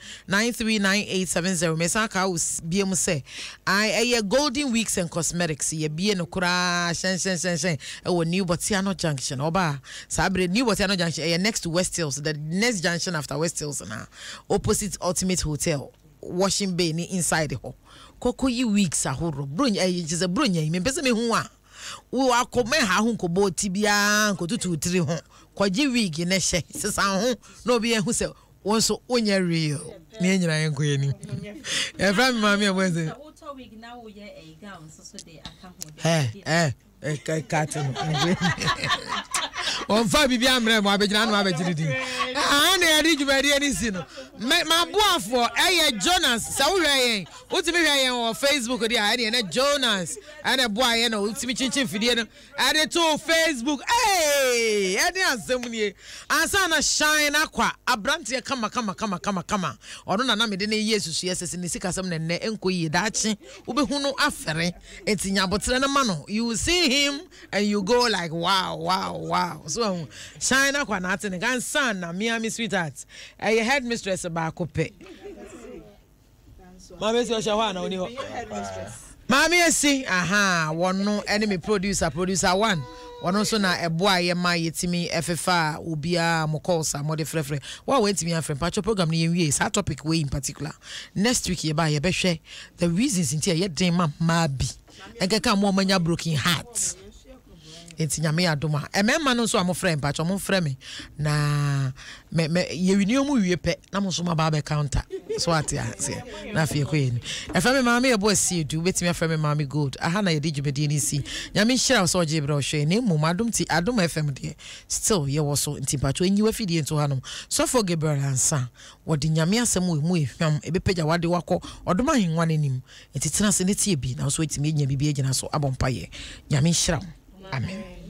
S1: me saka biem say I golden weeks and cosmetics ye bie no kura shen e wo New Botiano junction oba sabre New Botiano junction next to West Hills, the next junction after West Hills na opposite Ultimate Hotel washing bay ni inside ho koko yi weeks ahoro bronya je bronya me pese me hu a wo akome ha hu ko bo tibia ko tutu tiri ho kwaji wig ne hye sesa ho no bi ehu se won so onya real me nyina yen ko yeni e fra me Maame Yeboaa se auto wig na wo ye e gown so de aka ho cut on fa bibi amre mo abegina no abegiridi na yadi jubadi ani sino ma boafo Jonas sa wo hwe utimi hwe on Facebook dia ade na Jonas ana boa ye na utimi chinchin fidie no ade to Facebook ade asem ansa na shine akwa abrante kama ono na me de na yesusu yesese ni sika sem ne enkoyi daachi ubehu no afere etinya botre na ma no you see him and you go like wow so shine akwa na ate ne gan san na Miami sweetheart your headmistress ba ko pe Mama say Shawa na oni ho Maame Esi aha wono enemy producer 1 wono so na eboa ye ma yetimi efefa obia mo calls amode frefre wa wentimi afrem pacho program ne yenwie sa topic we in particular next week ye ba ye behwe the reasons ntia ye den ma bi engeka mo manya broken heart enti nyame adoma emema no so amofrem pacho mo frem na me ye wini omu wie pe na mo so ma ba be counter so atia se na fie ko yen efrem Maame Yeboaa Asiedu betimi efrem Maame Gold aha na ye di djumedi ni si nyame hira so oje bra hwe ne mum Adom ti Adom FM de still ye wo so nti pacho enyi wafidi ento hanom so for Gabriel ansa wodi nyame asem mu ehwam ebepeja wade wakọ odom ahenwa nanim enti tena se ne tie bi na so etimi nya bibia gina so abompaye nyame hira. Amen.